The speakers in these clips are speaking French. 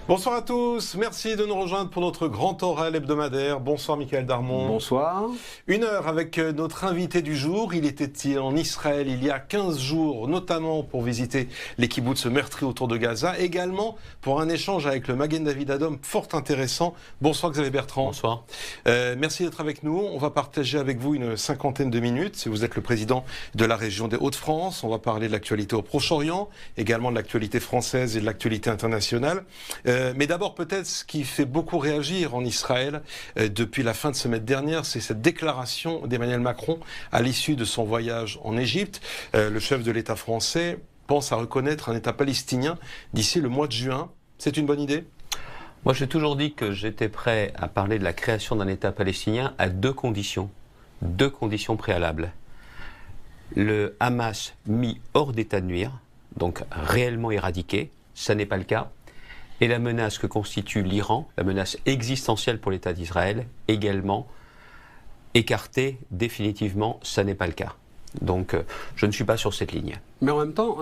Bonsoir à tous, merci de nous rejoindre pour notre grand oral hebdomadaire. Bonsoir Michael Darmon. Bonsoir. Une heure avec notre invité du jour. Il était en Israël il y a 15 jours, notamment pour visiter les kibboutz meurtris autour de Gaza, également pour un échange avec le Magen David Adom fort intéressant. Bonsoir Xavier Bertrand. Bonsoir. Merci d'être avec nous. On va partager avec vous une cinquantaine de minutes. Vous êtes le président de la région des Hauts-de-France. On va parler de l'actualité au Proche-Orient, également de l'actualité française et de l'actualité internationale. Mais d'abord, peut-être ce qui fait beaucoup réagir en Israël depuis la fin de semaine dernière, c'est cette déclaration d'Emmanuel Macron à l'issue de son voyage en Égypte. Le chef de l'État français pense à reconnaître un État palestinien d'ici le mois de juin. C'est une bonne idée ? Moi, j'ai toujours dit que j'étais prêt à parler de la création d'un État palestinien à deux conditions préalables. Le Hamas mis hors d'état de nuire, donc réellement éradiqué, ça n'est pas le cas. Et la menace que constitue l'Iran, la menace existentielle pour l'État d'Israël, également écartée définitivement, ça n'est pas le cas. Donc je ne suis pas sur cette ligne. Mais en même temps,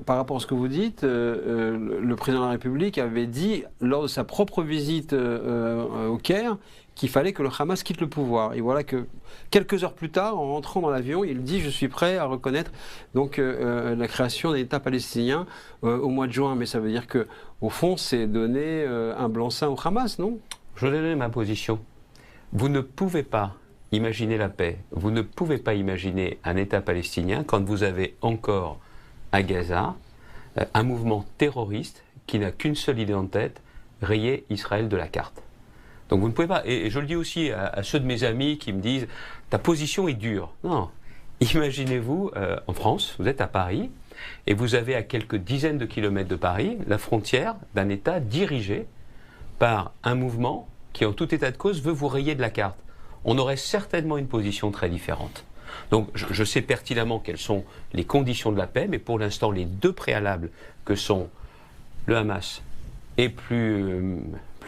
par rapport à ce que vous dites, le président de la République avait dit lors de sa propre visite au Caire qu'il fallait que le Hamas quitte le pouvoir. Et voilà que quelques heures plus tard, en rentrant dans l'avion, il dit « je suis prêt à reconnaître donc, la création d'un État palestinien au mois de juin ». Mais ça veut dire qu'au fond, c'est donner un blanc-seing au Hamas, non? Je vais donner ma position. Vous ne pouvez pas imaginer la paix, vous ne pouvez pas imaginer un État palestinien quand vous avez encore à Gaza un mouvement terroriste qui n'a qu'une seule idée en tête, rayer Israël de la carte. Donc vous ne pouvez pas, et je le dis aussi à ceux de mes amis qui me disent « ta position est dure ». Non, imaginez-vous en France, vous êtes à Paris, et vous avez à quelques dizaines de kilomètres de Paris la frontière d'un État dirigé par un mouvement qui en tout état de cause veut vous rayer de la carte. On aurait certainement une position très différente. Donc je sais pertinemment quelles sont les conditions de la paix, mais pour l'instant les deux préalables que sont le Hamas et plus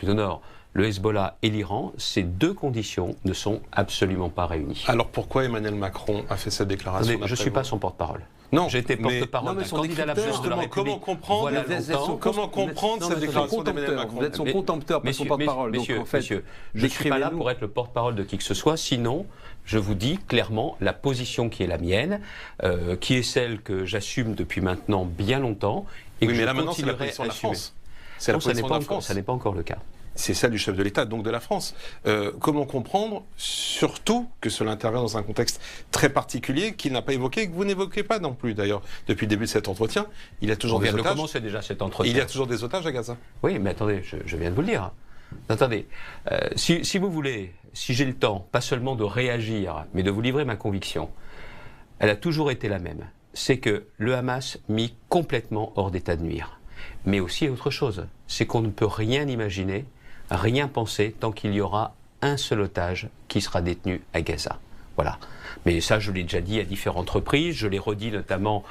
au nord, le Hezbollah et l'Iran, ces deux conditions ne sont absolument pas réunies. Alors pourquoi Emmanuel Macron a fait cette déclaration? Je ne suis pas son porte-parole. Non, j'ai été porte-parole d'un candidat à la présidence de la République. Comment comprendre cette déclaration d'Emmanuel Macron? Vous êtes son contempteur, pas son porte-parole. Messieurs, je ne suis pas là pour être le porte-parole de qui que ce soit, sinon je vous dis clairement la position qui est la mienne, qui est celle que j'assume depuis maintenant bien longtemps, et que je continuerai à assumer. C'est la position de la France. Ça n'est pas encore le cas. C'est celle du chef de l'État, donc de la France. Comment comprendre, surtout, que cela intervient dans un contexte très particulier qu'il n'a pas évoqué, et que vous n'évoquez pas non plus d'ailleurs depuis le début de cet entretien. Il y a toujours des otages. On vient de commencer déjà cet entretien. Il y a toujours des otages à Gaza. Oui, mais attendez, je viens de vous le dire. Attendez, si vous voulez, si j'ai le temps, pas seulement de réagir, mais de vous livrer ma conviction, elle a toujours été la même. C'est que le Hamas mis complètement hors d'état de nuire. Mais aussi autre chose, c'est qu'on ne peut rien imaginer, rien penser tant qu'il y aura un seul otage qui sera détenu à Gaza. Voilà. Mais ça, je l'ai déjà dit à différentes reprises. Je l'ai redit notamment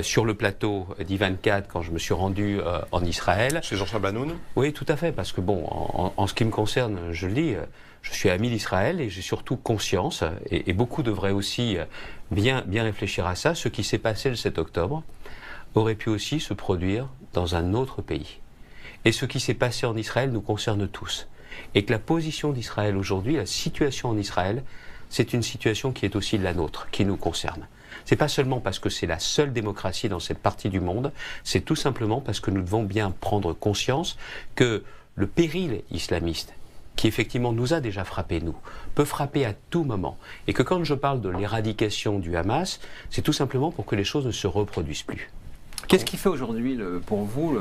sur le plateau d'I24 quand je me suis rendu en Israël. Chez Jean Chabanoun? Oui, tout à fait. Parce que bon, en ce qui me concerne, je le dis, je suis ami d'Israël et j'ai surtout conscience, et beaucoup devraient aussi bien réfléchir à ça, ce qui s'est passé le 7 octobre aurait pu aussi se produire dans un autre pays. Et ce qui s'est passé en Israël nous concerne tous. Et que la position d'Israël aujourd'hui, la situation en Israël, c'est une situation qui est aussi la nôtre, qui nous concerne. C'est pas seulement parce que c'est la seule démocratie dans cette partie du monde, c'est tout simplement parce que nous devons bien prendre conscience que le péril islamiste, qui effectivement nous a déjà frappé, nous, peut frapper à tout moment. Et que quand je parle de l'éradication du Hamas, c'est tout simplement pour que les choses ne se reproduisent plus. Qu'est-ce qui fait aujourd'hui, pour vous,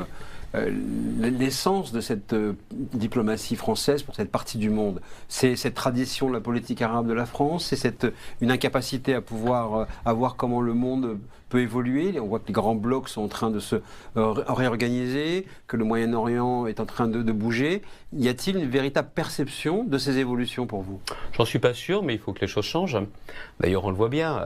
l'essence de cette diplomatie française pour cette partie du monde? C'est cette tradition de la politique arabe de la France? C'est une incapacité à pouvoir voir comment le monde peut évoluer? On voit que les grands blocs sont en train de se réorganiser, que le Moyen-Orient est en train de bouger. Y a-t-il une véritable perception de ces évolutions pour vous? J'en suis pas sûr, mais il faut que les choses changent. D'ailleurs, on le voit bien,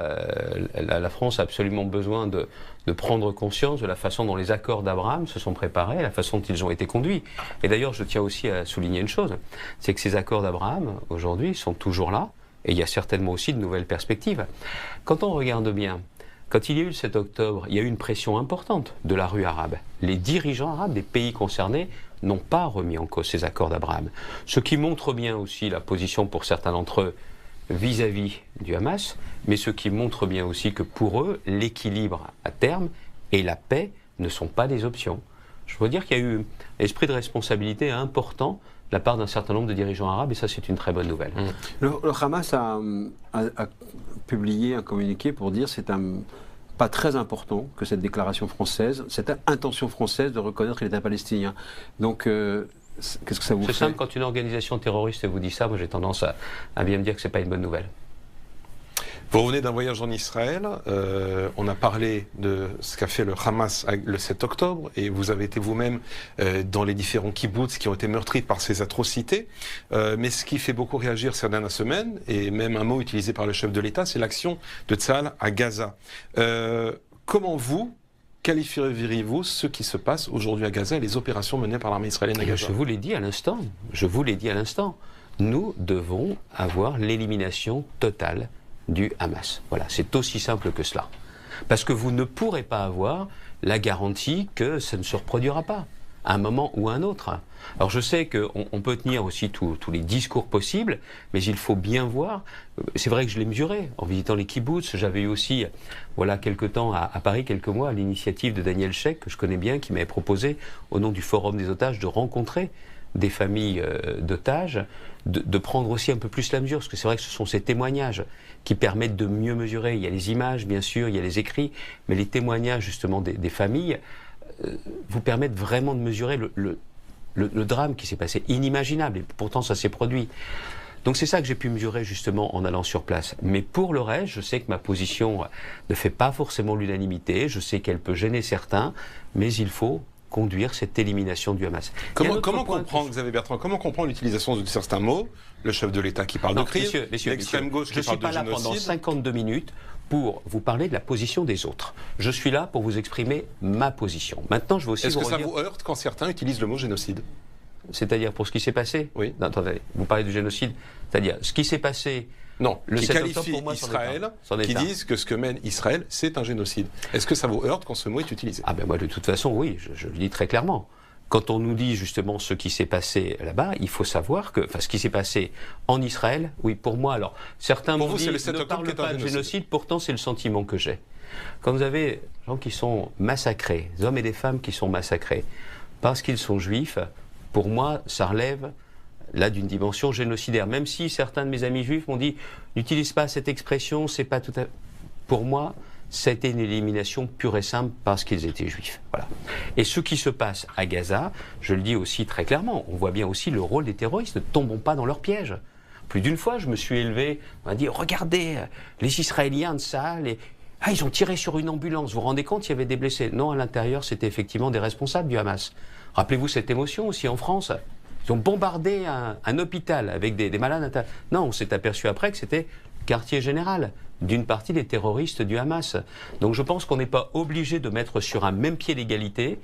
la France a absolument besoin de prendre conscience de la façon dont les accords d'Abraham se sont préparés, la façon dont ils ont été conduits. Et d'ailleurs, je tiens aussi à souligner une chose, c'est que ces accords d'Abraham, aujourd'hui, sont toujours là, et il y a certainement aussi de nouvelles perspectives. Quand on regarde bien, quand il y a eu le 7 octobre, il y a eu une pression importante de la rue arabe. Les dirigeants arabes des pays concernés n'ont pas remis en cause ces accords d'Abraham. Ce qui montre bien aussi la position pour certains d'entre eux vis-à-vis du Hamas, mais ce qui montre bien aussi que pour eux, l'équilibre à terme et la paix ne sont pas des options. Je veux dire qu'il y a eu un esprit de responsabilité important de la part d'un certain nombre de dirigeants arabes, et ça c'est une très bonne nouvelle. Le Hamas a publié un communiqué pour dire c'est pas très important que cette déclaration française, cette intention française de reconnaître l'État palestinien. Donc, qu'est-ce que ça vous fait? C'est simple, quand une organisation terroriste vous dit ça, moi j'ai tendance à bien me dire que c'est pas une bonne nouvelle. Vous revenez d'un voyage en Israël, on a parlé de ce qu'a fait le Hamas le 7 octobre, et vous avez été vous-même dans les différents kibboutz qui ont été meurtris par ces atrocités. Mais ce qui fait beaucoup réagir ces dernières semaines, et même un mot utilisé par le chef de l'État, c'est l'action de Tsahal à Gaza. Comment vous qualifieriez-vous ce qui se passe aujourd'hui à Gaza et les opérations menées par l'armée israélienne à Gaza? Je vous l'ai dit à l'instant, nous devons avoir l'élimination totale du Hamas. Voilà, c'est aussi simple que cela. Parce que vous ne pourrez pas avoir la garantie que ça ne se reproduira pas, à un moment ou à un autre. Alors je sais qu'on peut tenir aussi tous les discours possibles, mais il faut bien voir, c'est vrai que je l'ai mesuré en visitant les kibboutz, j'avais eu aussi, voilà, quelques temps à Paris, quelques mois, à l'initiative de Daniel Sheikh, que je connais bien, qui m'avait proposé, au nom du Forum des otages, de rencontrer des familles d'otages, de prendre aussi un peu plus la mesure, parce que c'est vrai que ce sont ces témoignages qui permettent de mieux mesurer. Il y a les images, bien sûr, il y a les écrits, mais les témoignages justement des familles vous permettent vraiment de mesurer le drame qui s'est passé, inimaginable, et pourtant ça s'est produit. Donc c'est ça que j'ai pu mesurer justement en allant sur place. Mais pour le reste, je sais que ma position ne fait pas forcément l'unanimité, je sais qu'elle peut gêner certains, mais il faut conduire cette élimination du Hamas. Comment comprendre, Xavier Bertrand, comment comprendre l'utilisation de certains mots, le chef de l'État qui parle de crime, l'extrême gauche qui parle de génocide? Je ne suis pas là pendant 52 minutes pour vous parler de la position des autres. Je suis là pour vous exprimer ma position. Maintenant, je veux aussi Est-ce que ça vous heurte quand certains utilisent le mot génocide? C'est-à-dire pour ce qui s'est passé? Oui. Non, attendez, vous parlez du génocide, c'est-à-dire ce qui s'est passé. Non, le qui 7 qualifie octobre, pour moi, Israël, qui disent que ce que mène Israël, c'est un génocide. Est-ce que ça vous heurte quand ce mot est utilisé? Ah ben moi, de toute façon, oui, je le dis très clairement. Quand on nous dit justement ce qui s'est passé là-bas, il faut savoir que, enfin, ce qui s'est passé en Israël, oui, pour moi, alors, certains m'ont dit, ne parle pas de génocide, pourtant c'est le sentiment que j'ai. Quand vous avez des gens qui sont massacrés, des hommes et des femmes qui sont massacrés, parce qu'ils sont juifs, pour moi, ça relève là d'une dimension génocidaire. Même si certains de mes amis juifs m'ont dit, n'utilise pas cette expression, c'est pas tout à... Pour moi, ça a été une élimination pure et simple parce qu'ils étaient juifs. Voilà. Et ce qui se passe à Gaza, je le dis aussi très clairement, on voit bien aussi le rôle des terroristes, ne tombons pas dans leur piège. Plus d'une fois, je me suis élevé, on m'a dit, regardez, les Israéliens de ça, ils ont tiré sur une ambulance, vous vous rendez compte, il y avait des blessés. Non, à l'intérieur, c'était effectivement des responsables du Hamas. Rappelez-vous cette émotion aussi en France. Ils ont bombardé un hôpital avec des malades. Non, on s'est aperçu après que c'était le quartier général d'une partie des terroristes du Hamas. Donc je pense qu'on n'est pas obligé de mettre sur un même pied d'égalité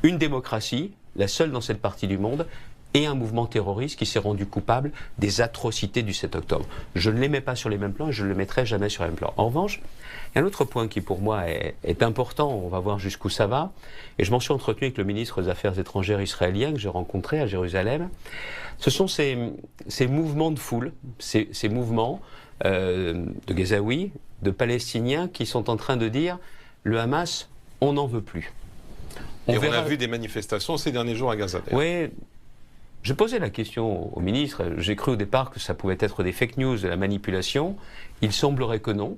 une démocratie, la seule dans cette partie du monde, et un mouvement terroriste qui s'est rendu coupable des atrocités du 7 octobre. Je ne les mets pas sur les mêmes plans et je ne les mettrai jamais sur les mêmes plans. En revanche, il y a un autre point qui pour moi est important, on va voir jusqu'où ça va, et je m'en suis entretenu avec le ministre des Affaires étrangères israélien que j'ai rencontré à Jérusalem. Ce sont ces mouvements de foule, ces mouvements de Gazaouis, de Palestiniens qui sont en train de dire le Hamas, on n'en veut plus. On a vu des manifestations ces derniers jours à Gaza. Oui. J'ai posé la question au ministre, j'ai cru au départ que ça pouvait être des fake news, de la manipulation. Il semblerait que non.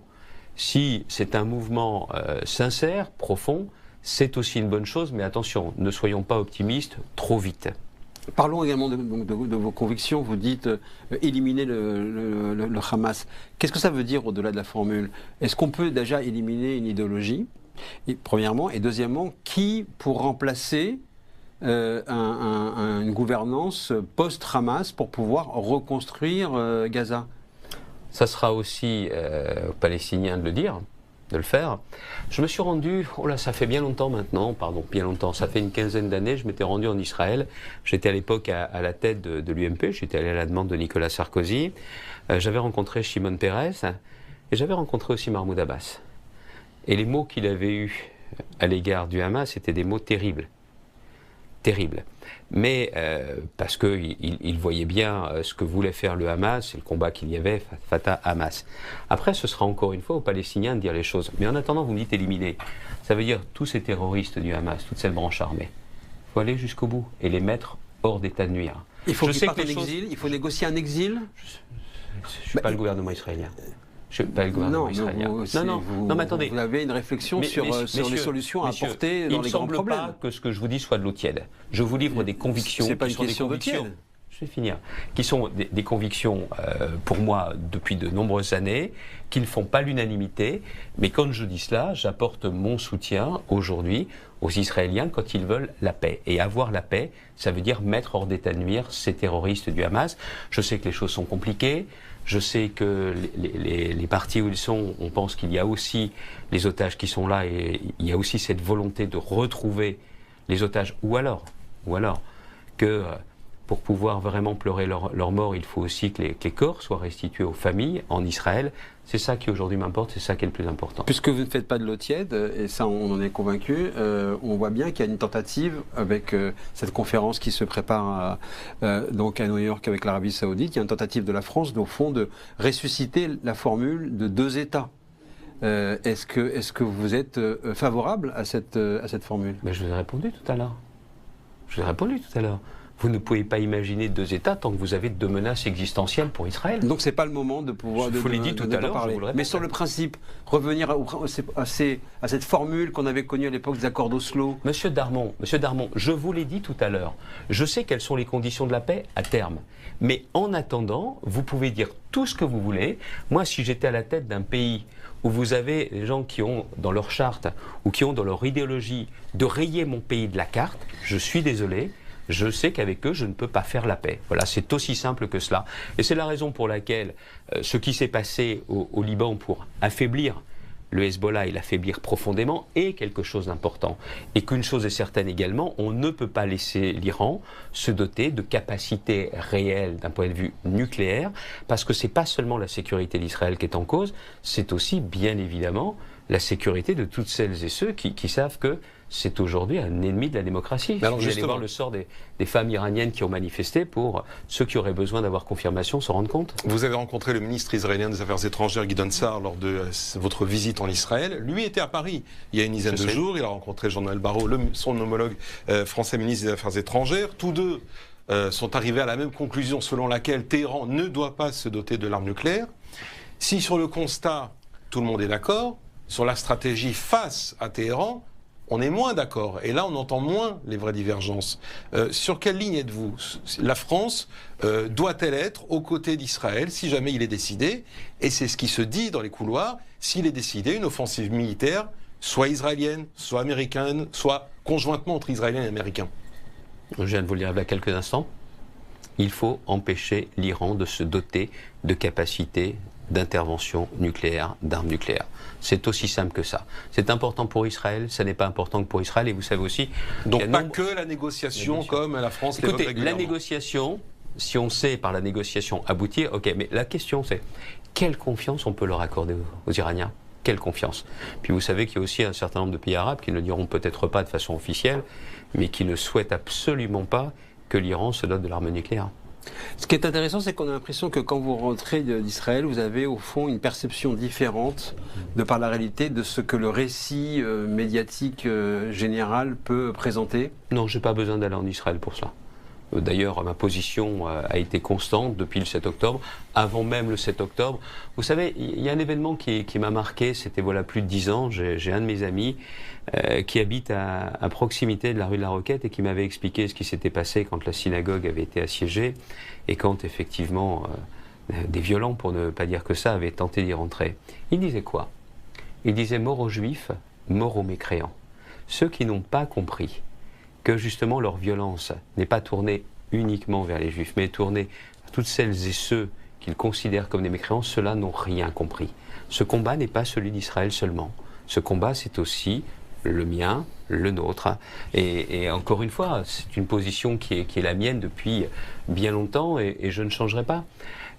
Si c'est un mouvement sincère, profond, c'est aussi une bonne chose, mais attention, ne soyons pas optimistes trop vite. Parlons également de vos convictions. Vous dites éliminer le Hamas. Qu'est-ce que ça veut dire au-delà de la formule? Est-ce qu'on peut déjà éliminer une idéologie, premièrement, et deuxièmement, qui pour remplacer une gouvernance post-Hamas pour pouvoir reconstruire Gaza? Ça sera aussi aux Palestiniens de le dire, de le faire. Je me suis rendu, ça fait bien longtemps maintenant, bien longtemps, ça fait une quinzaine d'années, je m'étais rendu en Israël. J'étais à l'époque à la tête de l'UMP, j'étais allé à la demande de Nicolas Sarkozy. J'avais rencontré Shimon Peres et j'avais rencontré aussi Mahmoud Abbas. Et les mots qu'il avait eus à l'égard du Hamas étaient des mots terribles. terrible. Mais parce qu'il voyait bien ce que voulait faire le Hamas et le combat qu'il y avait, Fatah-Hamas. Après, ce sera encore une fois aux Palestiniens de dire les choses. Mais en attendant, vous me dites éliminer. Ça veut dire tous ces terroristes du Hamas, toute cette branche armée. Il faut aller jusqu'au bout et les mettre hors d'état de nuire. Il faut qu'ils partent en exil, il faut négocier un exil. Je ne suis pas le gouvernement israélien. Je ne suis pas le gouvernement israélien. Non, mais attendez. Vous avez une réflexion sur les solutions à apporter dans les grands problèmes. Il ne semble pas que ce que je vous dis soit de l'eau tiède. Je vous livre des convictions. C'est pas une question d'eau tiède. Je vais finir. Qui sont des convictions, pour moi, depuis de nombreuses années, qui ne font pas l'unanimité. Mais quand je dis cela, j'apporte mon soutien aujourd'hui aux Israéliens quand ils veulent la paix. Et avoir la paix, ça veut dire mettre hors d'état de nuire ces terroristes du Hamas. Je sais que les choses sont compliquées. Je sais que les partis où ils sont, on pense qu'il y a aussi les otages qui sont là et il y a aussi cette volonté de retrouver les otages. Ou alors que pour pouvoir vraiment pleurer leur mort, il faut aussi que les corps soient restitués aux familles en Israël. C'est ça qui aujourd'hui m'importe, c'est ça qui est le plus important. Puisque vous ne faites pas de l'eau tiède, et ça on en est convaincu, on voit bien qu'il y a une tentative avec cette conférence qui se prépare donc à New York avec l'Arabie Saoudite, il y a une tentative de la France, au fond, de ressusciter la formule de 2 États. Est-ce que vous êtes favorable à cette formule? Mais je vous ai répondu tout à l'heure. Vous ne pouvez pas imaginer 2 États tant que vous avez 2 menaces existentielles pour Israël. Donc c'est pas le moment de pouvoir je vous l'ai dit tout à l'heure, mais sur le principe, revenir à cette formule qu'on avait connue à l'époque des accords d'Oslo. Monsieur Darmon, je vous l'ai dit tout à l'heure. Je sais quelles sont les conditions de la paix à terme. Mais en attendant, vous pouvez dire tout ce que vous voulez. Moi, si j'étais à la tête d'un pays où vous avez des gens qui ont dans leur charte ou qui ont dans leur idéologie de rayer mon pays de la carte, je suis désolé. Je sais qu'avec eux, je ne peux pas faire la paix. Voilà, c'est aussi simple que cela. Et c'est la raison pour laquelle ce qui s'est passé au Liban pour affaiblir le Hezbollah et l'affaiblir profondément est quelque chose d'important. Et qu'une chose est certaine également, on ne peut pas laisser l'Iran se doter de capacités réelles d'un point de vue nucléaire, parce que ce n'est pas seulement la sécurité d'Israël qui est en cause, c'est aussi bien évidemment la sécurité de toutes celles et ceux qui savent que c'est aujourd'hui un ennemi de la démocratie. Vous allez voir le sort des femmes iraniennes qui ont manifesté pour ceux qui auraient besoin d'avoir confirmation se rendre compte. Vous avez rencontré le ministre israélien des Affaires étrangères, Gideon Sa'ar, lors de votre visite en Israël. Lui était à Paris il y a une dizaine de jours. Il a rencontré Jean-Noël Barrot, son homologue français ministre des Affaires étrangères. Tous deux sont arrivés à la même conclusion selon laquelle Téhéran ne doit pas se doter de l'arme nucléaire. Si sur le constat, tout le monde est d'accord, sur la stratégie face à Téhéran, on est moins d'accord. Et là, on entend moins les vraies divergences. Sur quelle ligne êtes-vous? La France doit-elle être aux côtés d'Israël si jamais il est décidé? Et c'est ce qui se dit dans les couloirs. S'il est décidé, une offensive militaire, soit israélienne, soit américaine, soit conjointement entre Israéliens et Américains. Je viens de vous le dire il y a quelques instants. Il faut empêcher l'Iran de se doter de capacités d'intervention nucléaire, d'armes nucléaires. C'est aussi simple que ça. C'est important pour Israël, ça n'est pas important que pour Israël, et vous savez aussi... Donc pas que la négociation comme la France l'évoque régulièrement. La négociation, si on sait par la négociation aboutir, ok, mais la question c'est quelle confiance on peut leur accorder aux Iraniens? Quelle confiance? Puis vous savez qu'il y a aussi un certain nombre de pays arabes qui ne le diront peut-être pas de façon officielle, mais qui ne souhaitent absolument pas que l'Iran se dote de l'arme nucléaire. Ce qui est intéressant, c'est qu'on a l'impression que quand vous rentrez d'Israël, vous avez au fond une perception différente de par la réalité de ce que le récit médiatique général peut présenter. Non, je n'ai pas besoin d'aller en Israël pour cela. D'ailleurs, ma position a été constante depuis le 7 octobre, avant même le 7 octobre. Vous savez, il y a un événement qui m'a marqué, c'était voilà plus de 10 ans, j'ai un de mes amis qui habite à proximité de la rue de la Roquette et qui m'avait expliqué ce qui s'était passé quand la synagogue avait été assiégée et quand effectivement des violents, pour ne pas dire que ça, avaient tenté d'y rentrer. Il disait quoi? Il disait mort aux juifs, mort aux mécréants. Ceux qui n'ont pas compris que justement leur violence n'est pas tournée uniquement vers les juifs, mais tournée à toutes celles et ceux qu'ils considèrent comme des mécréants, ceux-là n'ont rien compris. Ce combat n'est pas celui d'Israël seulement. Ce combat, c'est aussi le mien, le nôtre. Et encore une fois, c'est une position qui est la mienne depuis bien longtemps et je ne changerai pas.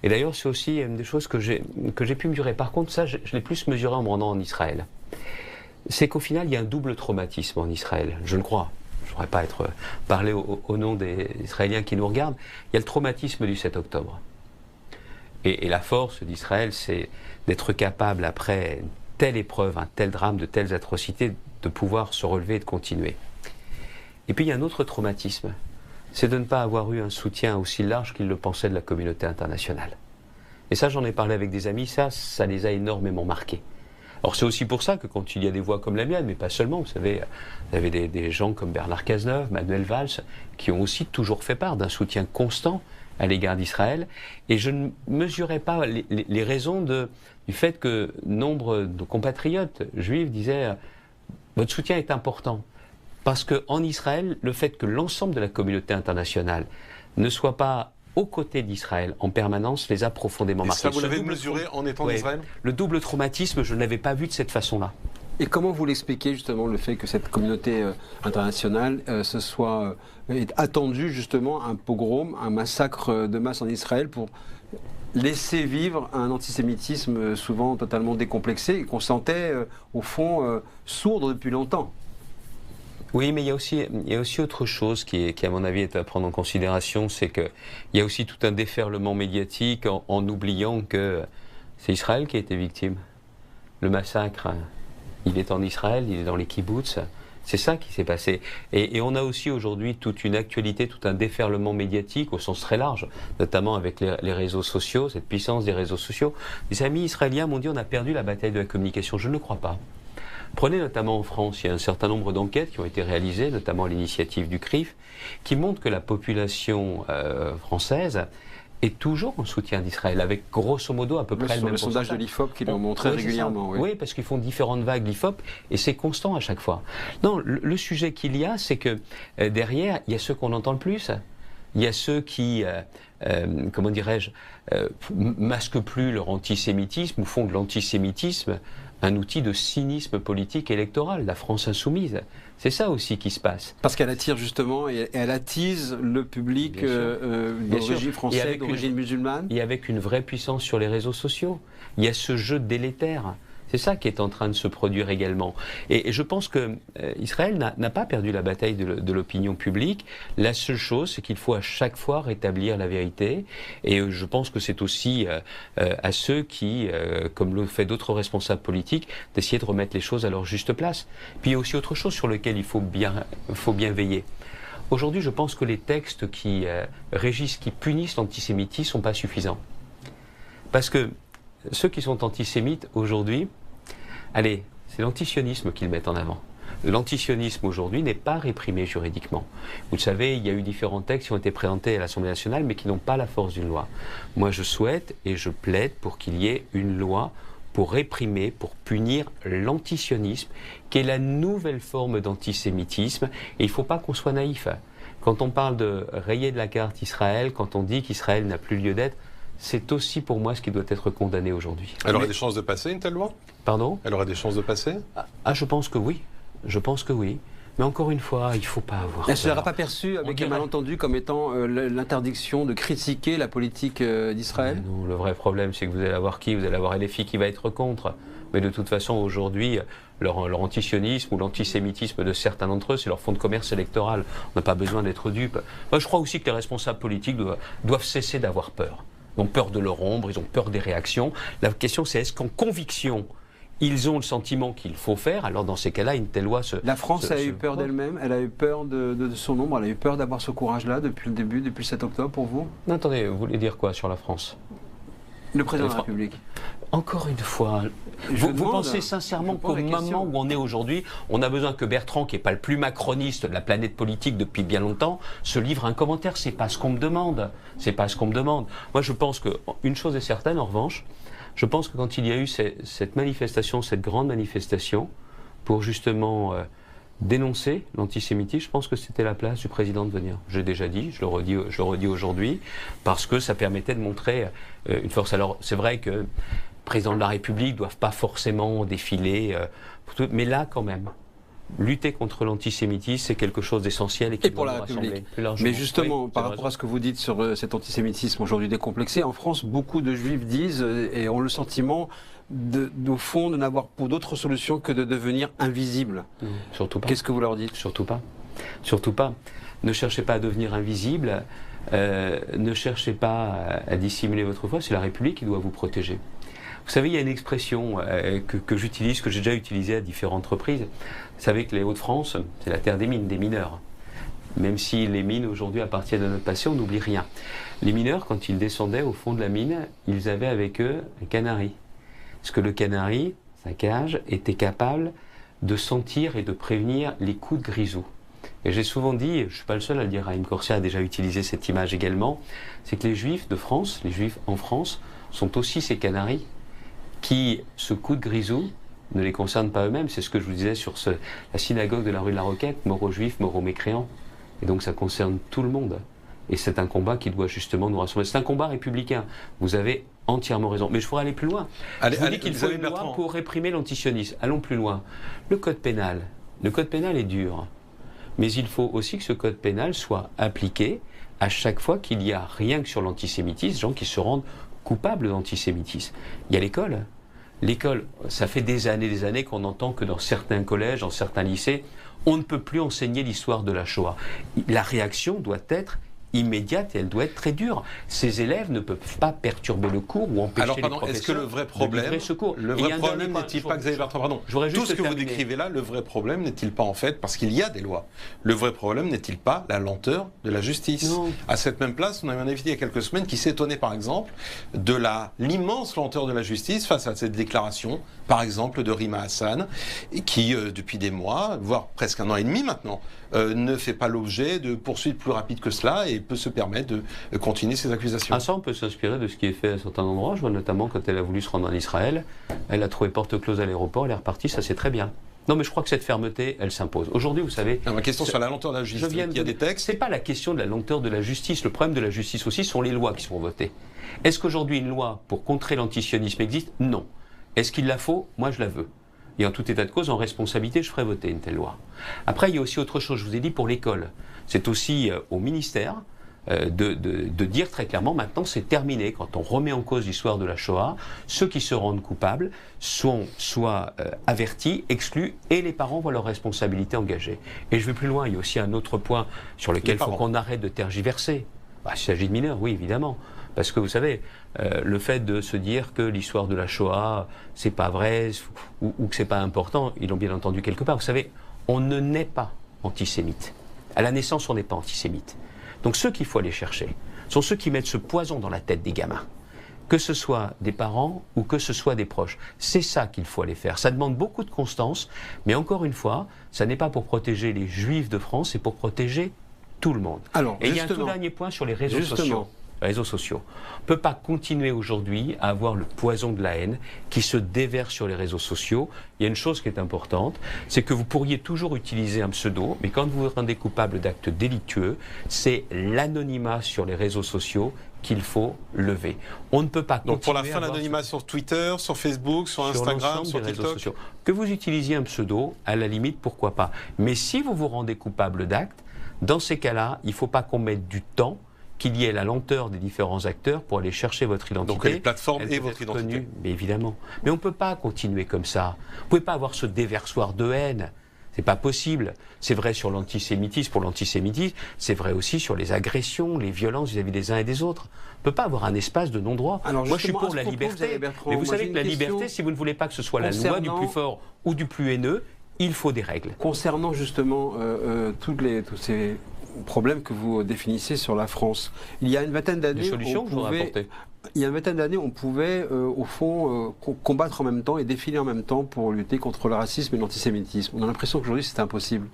Et d'ailleurs, c'est aussi une des choses que j'ai pu mesurer. Par contre, ça, je l'ai plus mesuré en me rendant en Israël. C'est qu'au final, il y a un double traumatisme en Israël, je le crois. je ne voudrais pas parler au nom des Israéliens qui nous regardent, il y a le traumatisme du 7 octobre. Et la force d'Israël, c'est d'être capable, après une telle épreuve, un tel drame, de telles atrocités, de pouvoir se relever et de continuer. Et puis il y a un autre traumatisme, c'est de ne pas avoir eu un soutien aussi large qu'ils le pensaient de la communauté internationale. Et ça, j'en ai parlé avec des amis, ça les a énormément marqués. Alors c'est aussi pour ça que quand il y a des voix comme la mienne, mais pas seulement, vous savez, il y avait des gens comme Bernard Cazeneuve, Manuel Valls, qui ont aussi toujours fait part d'un soutien constant à l'égard d'Israël. Et je ne mesurais pas les raisons du fait que nombre de nos compatriotes juifs disaient « votre soutien est important ». Parce qu'en Israël, le fait que l'ensemble de la communauté internationale ne soit pas aux côtés d'Israël en permanence les a profondément marqués. Et ça, vous l'avez mesuré en étant en Israël ? Le double traumatisme, je ne l'avais pas vu de cette façon-là. Et comment vous l'expliquez justement le fait que cette communauté internationale ait attendu justement un pogrom, un massacre de masse en Israël pour laisser vivre un antisémitisme souvent totalement décomplexé et qu'on sentait au fond sourd depuis longtemps? Oui, mais il y a aussi autre chose qui, à mon avis, est à prendre en considération, c'est qu'il y a aussi tout un déferlement médiatique en oubliant que c'est Israël qui a été victime. Le massacre, il est en Israël, il est dans les kibboutz, c'est ça qui s'est passé. Et on a aussi aujourd'hui toute une actualité, tout un déferlement médiatique au sens très large, notamment avec les réseaux sociaux, cette puissance des réseaux sociaux. Les amis israéliens m'ont dit on a perdu la bataille de la communication. Je ne le crois pas. Prenez notamment en France, il y a un certain nombre d'enquêtes qui ont été réalisées, notamment à l'initiative du CRIF, qui montrent que la population française est toujours en soutien d'Israël, avec grosso modo à peu près le même pourcentage. Le sondage de l'IFOP qui l'ont montré régulièrement. Oui, parce qu'ils font différentes vagues l'IFOP, et c'est constant à chaque fois. Non, le sujet qu'il y a, c'est que derrière, il y a ceux qu'on entend le plus. Il y a ceux qui, comment dirais-je, masquent plus leur antisémitisme ou font de l'antisémitisme un outil de cynisme politique électoral, la France insoumise. C'est ça aussi qui se passe. Parce qu'elle attire justement et elle attise le public d'origine française, d'origine musulmane. Et avec une vraie puissance sur les réseaux sociaux. Il y a ce jeu délétère. C'est ça qui est en train de se produire également. Et je pense que Israël n'a pas perdu la bataille de l'opinion publique. La seule chose, c'est qu'il faut à chaque fois rétablir la vérité. Et je pense que c'est aussi à ceux qui, comme le fait d'autres responsables politiques, d'essayer de remettre les choses à leur juste place. Puis il y a aussi autre chose sur lequel il faut bien veiller. Aujourd'hui, je pense que les textes qui régissent, qui punissent l'antisémitisme ne sont pas suffisants. Parce que ceux qui sont antisémites aujourd'hui, allez, c'est l'antisionisme qu'ils mettent en avant. L'antisionisme aujourd'hui n'est pas réprimé juridiquement. Vous le savez, il y a eu différents textes qui ont été présentés à l'Assemblée nationale, mais qui n'ont pas la force d'une loi. Moi, je souhaite et je plaide pour qu'il y ait une loi pour réprimer, pour punir l'antisionisme, qui est la nouvelle forme d'antisémitisme. Et il ne faut pas qu'on soit naïf. Quand on parle de rayer de la carte Israël, quand on dit qu'Israël n'a plus lieu d'être, c'est aussi pour moi ce qui doit être condamné aujourd'hui. Elle aurait des chances de passer, une telle loi ? Pardon ? Elle aurait des chances de passer ? Je pense que oui. Je pense que oui. Mais encore une fois, il ne faut pas avoir... Elle ne sera pas perçue avec un malentendu comme étant l'interdiction de critiquer la politique d'Israël ? Non, le vrai problème, c'est que vous allez avoir qui ? Vous allez avoir LFI qui va être contre. Mais de toute façon, aujourd'hui, leur antisionisme ou l'antisémitisme de certains d'entre eux, c'est leur fonds de commerce électoral. On n'a pas besoin d'être dupe. Moi, je crois aussi que les responsables politiques doivent cesser d'avoir peur. Ils ont peur de leur ombre, ils ont peur des réactions. La question, c'est est-ce qu'en conviction, ils ont le sentiment qu'il faut faire? Alors dans ces cas-là, une telle loi La France a eu peur d'elle-même, elle a eu peur de son ombre, elle a eu peur d'avoir ce courage-là depuis le début, depuis le 7 octobre pour vous? Non, attendez, vous voulez dire quoi sur la France? Le président de la République. Encore une fois, vous pensez sincèrement qu'au moment où on est aujourd'hui, on a besoin que Bertrand, qui n'est pas le plus macroniste de la planète politique depuis bien longtemps, se livre un commentaire? C'est pas ce qu'on me demande. C'est pas ce qu'on me demande. Moi, je pense qu'une chose est certaine, en revanche, je pense que quand il y a eu cette manifestation, cette grande manifestation, pour justement dénoncer l'antisémitisme, je pense que c'était la place du président de venir. J'ai déjà dit, je le redis aujourd'hui, parce que ça permettait de montrer une force. Alors, c'est vrai que le président de la République ne doivent pas forcément défiler, mais là, quand même, lutter contre l'antisémitisme, c'est quelque chose d'essentiel et qui pour la République. Mais justement, par rapport à ce que vous dites sur cet antisémitisme aujourd'hui décomplexé, en France, beaucoup de Juifs disent et ont le sentiment, au fond, de n'avoir pour d'autres solutions que de devenir invisibles. Surtout pas. Qu'est-ce que vous leur dites? Surtout pas. Surtout pas. Ne cherchez pas à devenir invisible, ne cherchez pas à dissimuler votre foi, c'est la République qui doit vous protéger. Vous savez, il y a une expression que j'utilise, que j'ai déjà utilisée à différentes reprises. Vous savez que les Hauts-de-France, c'est la terre des mines, des mineurs. Même si les mines aujourd'hui appartiennent à notre passé, on n'oublie rien. Les mineurs, quand ils descendaient au fond de la mine, ils avaient avec eux un canari. Parce que le canari, sa cage, était capable de sentir et de prévenir les coups de grisou. Et j'ai souvent dit, je ne suis pas le seul à le dire, Raïm Corsia a déjà utilisé cette image également, c'est que les Juifs de France, les Juifs en France, sont aussi ces canaris qui, ce coup de grisou, ne les concerne pas eux-mêmes. C'est ce que je vous disais sur la synagogue de la rue de la Roquette, mort aux Juifs, mort aux mécréants. Et donc ça concerne tout le monde. Et c'est un combat qui doit justement nous rassembler. C'est un combat républicain. Vous avez entièrement raison. Mais je pourrais aller plus loin. Je vous dis qu'il faut une loi pour réprimer l'antisionisme. Allons plus loin. Le code pénal est dur. Mais il faut aussi que ce code pénal soit appliqué à chaque fois qu'il y a rien que sur l'antisémitisme, gens qui se rendent coupables d'antisémitisme. Il y a l'école. L'école, ça fait des années qu'on entend que dans certains collèges, dans certains lycées, on ne peut plus enseigner l'histoire de la Shoah. La réaction doit être immédiate et elle doit être très dure. Ces élèves ne peuvent pas perturber le cours ou empêcher les professeurs est-ce que le vrai problème, n'est-il pas, Xavier Bertrand, pardon, tout ce que vous décrivez là, le vrai problème n'est-il pas en fait, parce qu'il y a des lois, le vrai problème n'est-il pas la lenteur de la justice? Non. À cette même place, on a eu un invité il y a quelques semaines qui s'étonnait par exemple de l'immense lenteur de la justice face à cette déclaration, par exemple de Rima Hassan, qui depuis des mois, voire presque un an et demi maintenant, ne fait pas l'objet de poursuites plus rapides que cela et peut se permettre de continuer ses accusations. Ah, ça, on peut s'inspirer de ce qui est fait à certains endroits. Je vois notamment quand elle a voulu se rendre en Israël, elle a trouvé porte close à l'aéroport, elle est repartie, ça c'est très bien. Non, mais je crois que cette fermeté, elle s'impose. Aujourd'hui, vous savez... Ma question sur la lenteur de la justice, il y a des textes... C'est pas la question de la lenteur de la justice. Le problème de la justice aussi sont les lois qui sont votées. Est-ce qu'aujourd'hui une loi pour contrer l'antisionisme existe? Non. Est-ce qu'il la faut? Moi, je la veux. Et en tout état de cause, en responsabilité, je ferai voter une telle loi. Après, il y a aussi autre chose, je vous ai dit, pour l'école. C'est aussi au ministère de dire très clairement, maintenant c'est terminé. Quand on remet en cause l'histoire de la Shoah, ceux qui se rendent coupables sont soit avertis, exclus, et les parents voient leurs responsabilités engagées. Et je vais plus loin, il y a aussi un autre point sur lequel il faut qu'on arrête de tergiverser. Bah, il s'agit de mineurs, oui, évidemment. Parce que vous savez, le fait de se dire que l'histoire de la Shoah, c'est pas vrai, ou que c'est pas important, ils l'ont bien entendu quelque part. Vous savez, on ne naît pas antisémite. À la naissance, on n'est pas antisémite. Donc ceux qu'il faut aller chercher sont ceux qui mettent ce poison dans la tête des gamins. Que ce soit des parents ou que ce soit des proches. C'est ça qu'il faut aller faire. Ça demande beaucoup de constance, mais encore une fois, ça n'est pas pour protéger les Juifs de France, c'est pour protéger tout le monde. Alors, et il y a un tout dernier point sur les réseaux sociaux. On ne peut pas continuer aujourd'hui à avoir le poison de la haine qui se déverse sur les réseaux sociaux. Il y a une chose qui est importante, c'est que vous pourriez toujours utiliser un pseudo, mais quand vous vous rendez coupable d'actes délictueux, c'est l'anonymat sur les réseaux sociaux qu'il faut lever. On ne peut pas continuer. Donc pour la fin, l'anonymat sur Twitter, sur Facebook, sur Instagram, sur TikTok. Que vous utilisiez un pseudo, à la limite, pourquoi pas. Mais si vous vous rendez coupable d'actes, dans ces cas-là, il ne faut pas qu'on mette du temps, qu'il y ait la lenteur des différents acteurs pour aller chercher votre identité. Donc les plateformes et votre identité. Mais évidemment. Mais on ne peut pas continuer comme ça. Vous ne pouvez pas avoir ce déversoir de haine. C'est pas possible. C'est vrai sur l'antisémitisme, pour l'antisémitisme, c'est vrai aussi sur les agressions, les violences vis-à-vis des uns et des autres. On ne peut pas avoir un espace de non-droit. Moi, je suis pour la liberté. Mais vous savez que la liberté, si vous ne voulez pas que ce soit la loi du plus fort ou du plus haineux, il faut des règles. Concernant justement tous ces problèmes que vous définissez sur la France, il y a une vingtaine d'années, on pouvait au fond combattre en même temps et défiler en même temps pour lutter contre le racisme et l'antisémitisme. On a l'impression qu'aujourd'hui c'est impossible.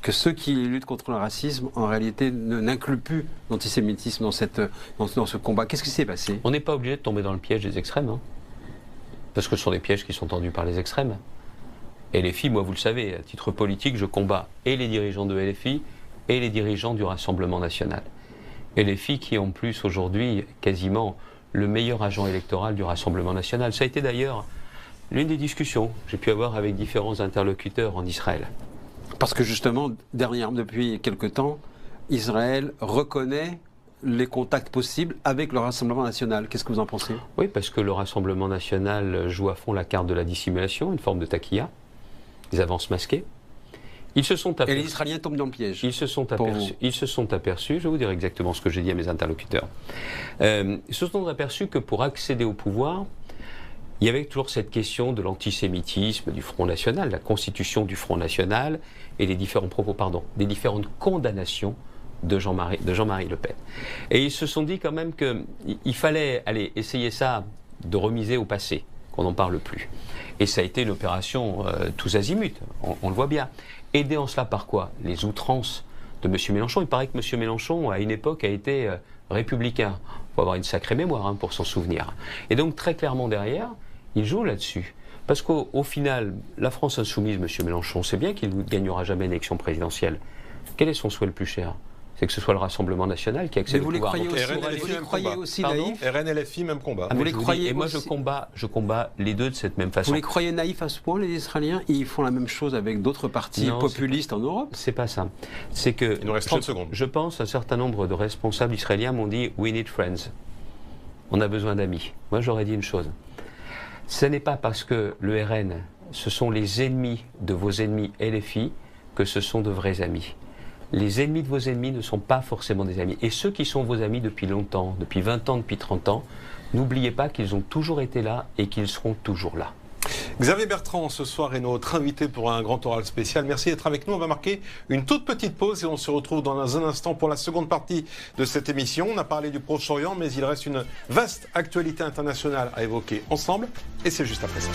Que ceux qui luttent contre le racisme, en réalité, n'incluent plus l'antisémitisme dans ce combat. Qu'est-ce qui s'est passé? On n'est pas obligé de tomber dans le piège des extrêmes, hein, parce que ce sont des pièges qui sont tendus par les extrêmes. Et LFI, moi vous le savez, à titre politique, je combats et les dirigeants de LFI et les dirigeants du Rassemblement national. LFI qui en plus aujourd'hui quasiment le meilleur agent électoral du Rassemblement national. Ça a été d'ailleurs l'une des discussions que j'ai pu avoir avec différents interlocuteurs en Israël. Parce que justement, depuis quelque temps, Israël reconnaît les contacts possibles avec le Rassemblement national. Qu'est-ce que vous en pensez? Oui, parce que le Rassemblement national joue à fond la carte de la dissimulation, une forme de taquilla, des avances masquées. Ils se sont aperçus. Et les Israéliens tombent dans le piège. Ils se sont aperçus, je vais vous dire exactement ce que j'ai dit à mes interlocuteurs. Ils se sont aperçus que pour accéder au pouvoir, il y avait toujours cette question de l'antisémitisme du Front National, la constitution du Front National et les différents propos, des différentes condamnations de Jean-Marie Le Pen. Et ils se sont dit quand même qu'il fallait aller essayer ça, de remiser au passé, qu'on n'en parle plus. Et ça a été une opération tous azimuts, on le voit bien. Aidé en cela par quoi? Les outrances de M. Mélenchon. Il paraît que M. Mélenchon, à une époque, a été républicain. Il faut avoir une sacrée mémoire pour s'en souvenir. Et donc, très clairement derrière, il joue là-dessus. Parce qu'au final, la France insoumise, M. Mélenchon, sait bien qu'il ne gagnera jamais une élection présidentielle. Quel est son souhait le plus cher? C'est que ce soit le Rassemblement National qui accède au pouvoir. Vous les croyez aussi naïfs? RN et LFI, même combat. Vous les croyez? Et moi, je combats les deux de cette même façon. Vous les croyez naïfs à ce point, les Israéliens? Ils font la même chose avec d'autres partis populistes en Europe? C'est pas ça. C'est que... Il nous reste 30 secondes. Je pense un certain nombre de responsables israéliens m'ont dit « We need friends ». On a besoin d'amis. Moi, j'aurais dit une chose. Ce n'est pas parce que le RN, ce sont les ennemis de vos ennemis LFI que ce sont de vrais amis. Les ennemis de vos ennemis ne sont pas forcément des amis. Et ceux qui sont vos amis depuis longtemps, depuis 20 ans, depuis 30 ans, n'oubliez pas qu'ils ont toujours été là et qu'ils seront toujours là. Xavier Bertrand, ce soir, est notre invité pour un grand oral spécial. Merci d'être avec nous. On va marquer une toute petite pause et on se retrouve dans un instant pour la seconde partie de cette émission. On a parlé du Proche-Orient, mais il reste une vaste actualité internationale à évoquer ensemble. Et c'est juste après ça.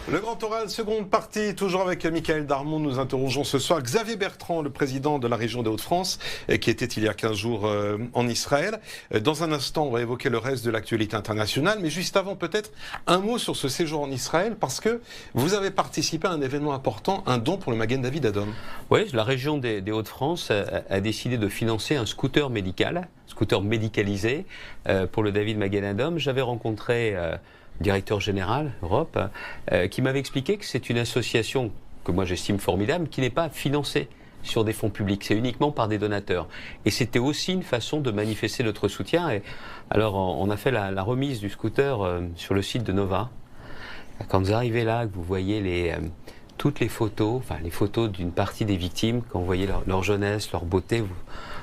Le grand oral, seconde partie, toujours avec Michael Darmon. Nous interrogeons ce soir Xavier Bertrand, le président de la région des Hauts-de-France, qui était il y a 15 jours en Israël. Dans un instant, on va évoquer le reste de l'actualité internationale, mais juste avant, peut-être un mot sur ce séjour en Israël, parce que vous avez participé à un événement important, un don pour le Magen David Adom. Oui, la région des Hauts-de-France a décidé de financer un scooter médicalisé pour le David Magen Adom. J'avais rencontré... directeur général Europe, qui m'avait expliqué que c'est une association que moi j'estime formidable, qui n'est pas financée sur des fonds publics, c'est uniquement par des donateurs. Et c'était aussi une façon de manifester notre soutien. Et alors on a fait la remise du scooter sur le site de Nova. Quand vous arrivez là, que vous voyez toutes les photos, enfin les photos d'une partie des victimes, quand vous voyez leur jeunesse, leur beauté, vous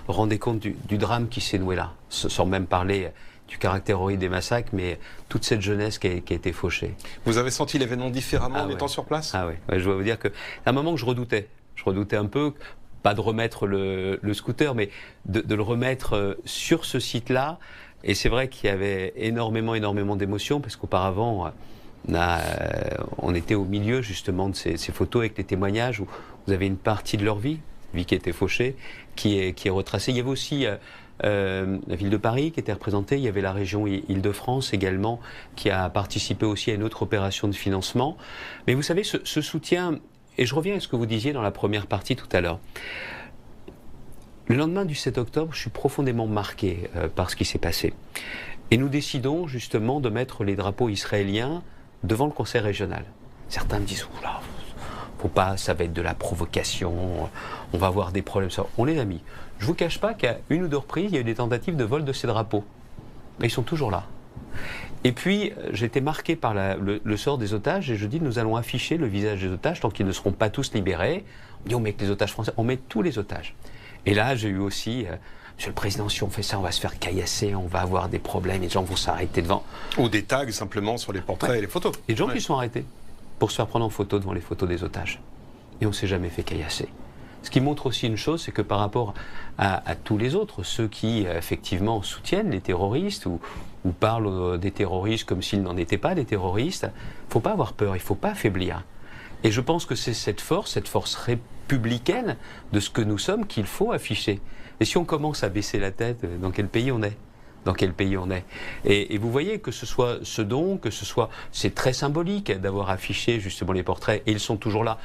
vous rendez compte du drame qui s'est noué là, sans même parler du caractère horrible des massacres, mais toute cette jeunesse qui a été fauchée. Vous avez senti l'événement différemment en étant sur place? Ah oui, je dois vous dire qu'à un moment que je redoutais un peu, pas de remettre le scooter, mais de le remettre sur ce site-là. Et c'est vrai qu'il y avait énormément d'émotions, parce qu'auparavant, on était au milieu justement de ces photos avec les témoignages où vous avez une partie de leur vie qui était fauchée, qui est retracée. Il y avait aussi... la ville de Paris qui était représentée, il y avait la région Île-de-France également qui a participé aussi à une autre opération de financement. Mais vous savez, ce soutien, et je reviens à ce que vous disiez dans la première partie tout à l'heure, le lendemain du 7 octobre, je suis profondément marqué par ce qui s'est passé. Et nous décidons justement de mettre les drapeaux israéliens devant le conseil régional. Certains me disent, oula, faut pas, ça va être de la provocation, on va avoir des problèmes. On les a mis. Je ne vous cache pas qu'à une ou deux reprises, il y a eu des tentatives de vol de ces drapeaux. Mais ils sont toujours là. Et puis, j'ai été marqué par le sort des otages et je dis, nous allons afficher le visage des otages tant qu'ils ne seront pas tous libérés. On dit, on met que les otages français, on met tous les otages. Et là, j'ai eu aussi, Monsieur le Président, si on fait ça, on va se faire caillasser, on va avoir des problèmes, les gens vont s'arrêter devant. Ou des tags simplement sur les portraits et les photos. Et des gens qui sont arrêtés pour se faire prendre en photo devant les photos des otages. Et on ne s'est jamais fait caillasser. Ce qui montre aussi une chose, c'est que par rapport à tous les autres, ceux qui effectivement soutiennent les terroristes ou parlent des terroristes comme s'ils n'en étaient pas des terroristes, il ne faut pas avoir peur, il ne faut pas faiblir. Et je pense que c'est cette force républicaine de ce que nous sommes qu'il faut afficher. Et si on commence à baisser la tête, dans quel pays on est ? Dans quel pays on est. Et vous voyez que ce soit ce don, c'est très symbolique d'avoir affiché justement les portraits, et ils sont toujours là.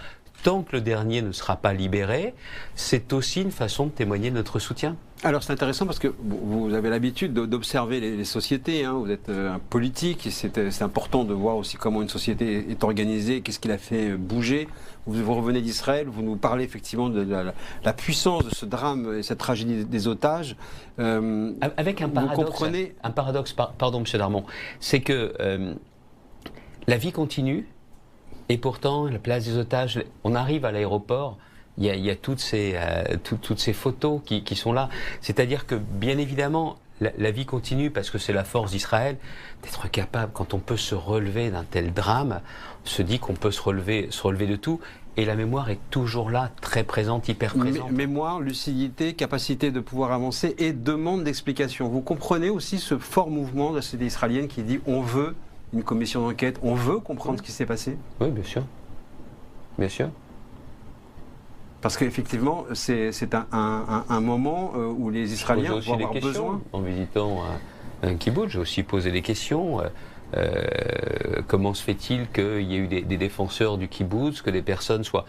Tant que le dernier ne sera pas libéré, c'est aussi une façon de témoigner de notre soutien. Alors c'est intéressant parce que vous avez l'habitude d'observer les sociétés, hein. Vous êtes un politique et c'est important de voir aussi comment une société est organisée, qu'est-ce qui la fait bouger. Vous revenez d'Israël, vous nous parlez effectivement de la puissance de ce drame et cette tragédie des otages. Avec un paradoxe, vous comprenez... un paradoxe, pardon monsieur Darmon, c'est que la vie continue et pourtant la place des otages, on arrive à l'aéroport. Il y a toutes ces photos qui sont là. C'est-à-dire que, bien évidemment, la vie continue parce que c'est la force d'Israël d'être capable, quand on peut se relever d'un tel drame, on se dit qu'on peut se relever de tout. Et la mémoire est toujours là, très présente, hyper présente. Mémoire, lucidité, capacité de pouvoir avancer et demande d'explication. Vous comprenez aussi ce fort mouvement de la société israélienne qui dit on veut une commission d'enquête, on veut comprendre ce qui s'est passé? Oui, bien sûr. Bien sûr. Parce qu'effectivement, c'est un moment où les Israéliens vont avoir besoin. En visitant un kibbutz, j'ai aussi posé des questions. Comment se fait-il qu'il y ait eu des défenseurs du kibbutz, que des personnes soient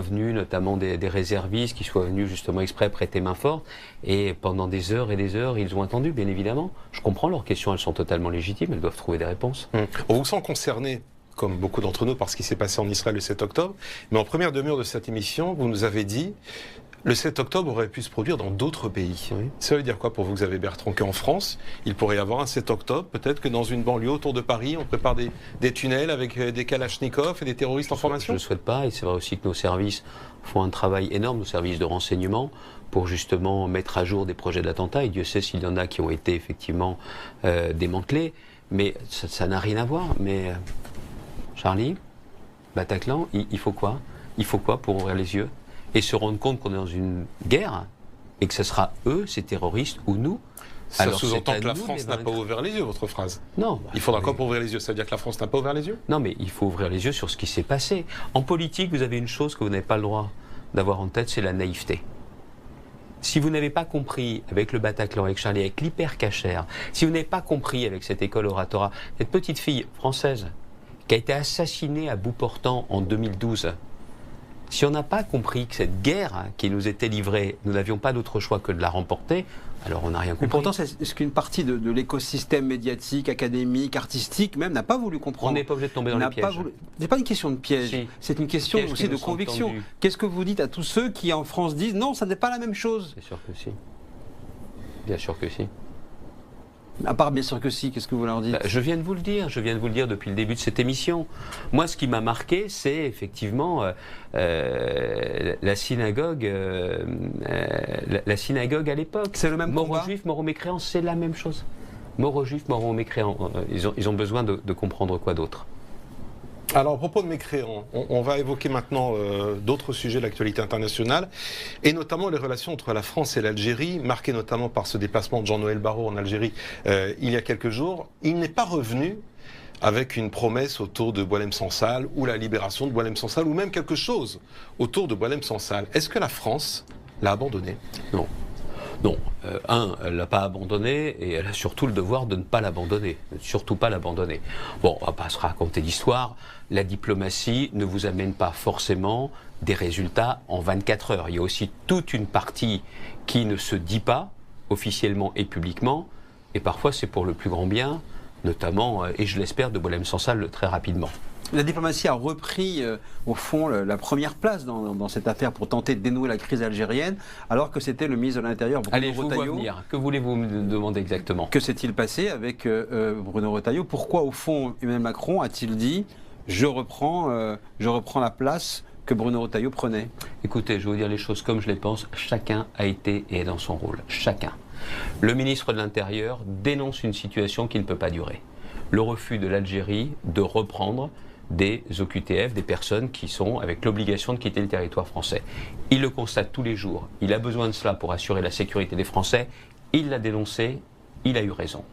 venues, notamment des réservistes, qui soient venus justement exprès prêter main forte, et pendant des heures et des heures, ils ont attendu, bien évidemment. Je comprends leurs questions, elles sont totalement légitimes, elles doivent trouver des réponses. On vous sent concerné, comme beaucoup d'entre nous, par ce qui s'est passé en Israël le 7 octobre. Mais en première demi-heure de cette émission, vous nous avez dit le 7 octobre aurait pu se produire dans d'autres pays. Oui. Ça veut dire quoi pour vous, Xavier Bertrand? Qu'en France, il pourrait y avoir un 7 octobre, peut-être que dans une banlieue autour de Paris, on prépare des tunnels avec des kalachnikovs et des terroristes en formation? Je ne le souhaite pas, et c'est vrai aussi que nos services font un travail énorme, nos services de renseignement, pour justement mettre à jour des projets d'attentat, et Dieu sait s'il y en a qui ont été effectivement démantelés, mais ça n'a rien à voir. Mais Charlie, Bataclan, il faut quoi? Il faut quoi pour ouvrir les yeux et se rendre compte qu'on est dans une guerre et que ce sera eux, ces terroristes, ou nous? Ça sous-entend que la France n'a pas ouvert les yeux, votre phrase? Non. Il faudra quoi pour ouvrir les yeux? Ça veut dire que la France n'a pas ouvert les yeux? Non, mais il faut ouvrir les yeux sur ce qui s'est passé. En politique, vous avez une chose que vous n'avez pas le droit d'avoir en tête, c'est la naïveté. Si vous n'avez pas compris avec le Bataclan, avec Charlie, avec l'hyper-cachère, si vous n'avez pas compris avec cette école oratora, cette petite fille française qui a été assassinée à bout portant en 2012, si on n'a pas compris que cette guerre qui nous était livrée, nous n'avions pas d'autre choix que de la remporter, alors on n'a rien compris. Mais pourtant, est-ce qu'une partie de l'écosystème médiatique, académique, artistique même, n'a pas voulu comprendre? On n'est pas obligé de tomber dans les pièges. C'est pas une question de piège, si. C'est une question aussi de conviction. Qu'est-ce que vous dites à tous ceux qui en France disent non, ça n'est pas la même chose? Bien sûr que si. Bien sûr que si. À part bien sûr que si, qu'est-ce que vous leur dites? Je viens de vous le dire, depuis le début de cette émission. Moi, ce qui m'a marqué, c'est effectivement la synagogue à l'époque. C'est le même combat. Mort aux Juifs, mort aux mécréants, c'est la même chose. Mort aux Juifs, mort aux mécréants. Ils ont besoin de comprendre quoi d'autre? Alors, à propos de mécréants, on va évoquer maintenant d'autres sujets de l'actualité internationale, et notamment les relations entre la France et l'Algérie, marquées notamment par ce déplacement de Jean-Noël Barrot en Algérie il y a quelques jours. Il n'est pas revenu avec une promesse autour de Boualem Sansal, ou la libération de Boualem Sansal, ou même quelque chose autour de Boualem Sansal. Est-ce que la France l'a abandonné? Non. Non, elle ne l'a pas abandonné et elle a surtout le devoir de ne pas l'abandonner, surtout pas l'abandonner. Bon, on va pas se raconter d'histoire, la diplomatie ne vous amène pas forcément des résultats en 24 heures. Il y a aussi toute une partie qui ne se dit pas officiellement et publiquement, et parfois c'est pour le plus grand bien, notamment, et je l'espère, de Boualem Sansal très rapidement. La diplomatie a repris, au fond, la première place dans cette affaire pour tenter de dénouer la crise algérienne, alors que c'était le ministre de l'Intérieur, Bruno Retailleau. Venir. Que voulez-vous me demander exactement? Que s'est-il passé avec Bruno Retailleau? Pourquoi, au fond, Emmanuel Macron a-t-il dit « je reprends la place que Bruno Retailleau prenait » Écoutez, je vais vous dire les choses comme je les pense. Chacun a été et est dans son rôle. Chacun. Le ministre de l'Intérieur dénonce une situation qui ne peut pas durer. Le refus de l'Algérie de reprendre des OQTF, des personnes qui sont avec l'obligation de quitter le territoire français. Il le constate tous les jours. Il a besoin de cela pour assurer la sécurité des Français. Il l'a dénoncé. Il a eu raison.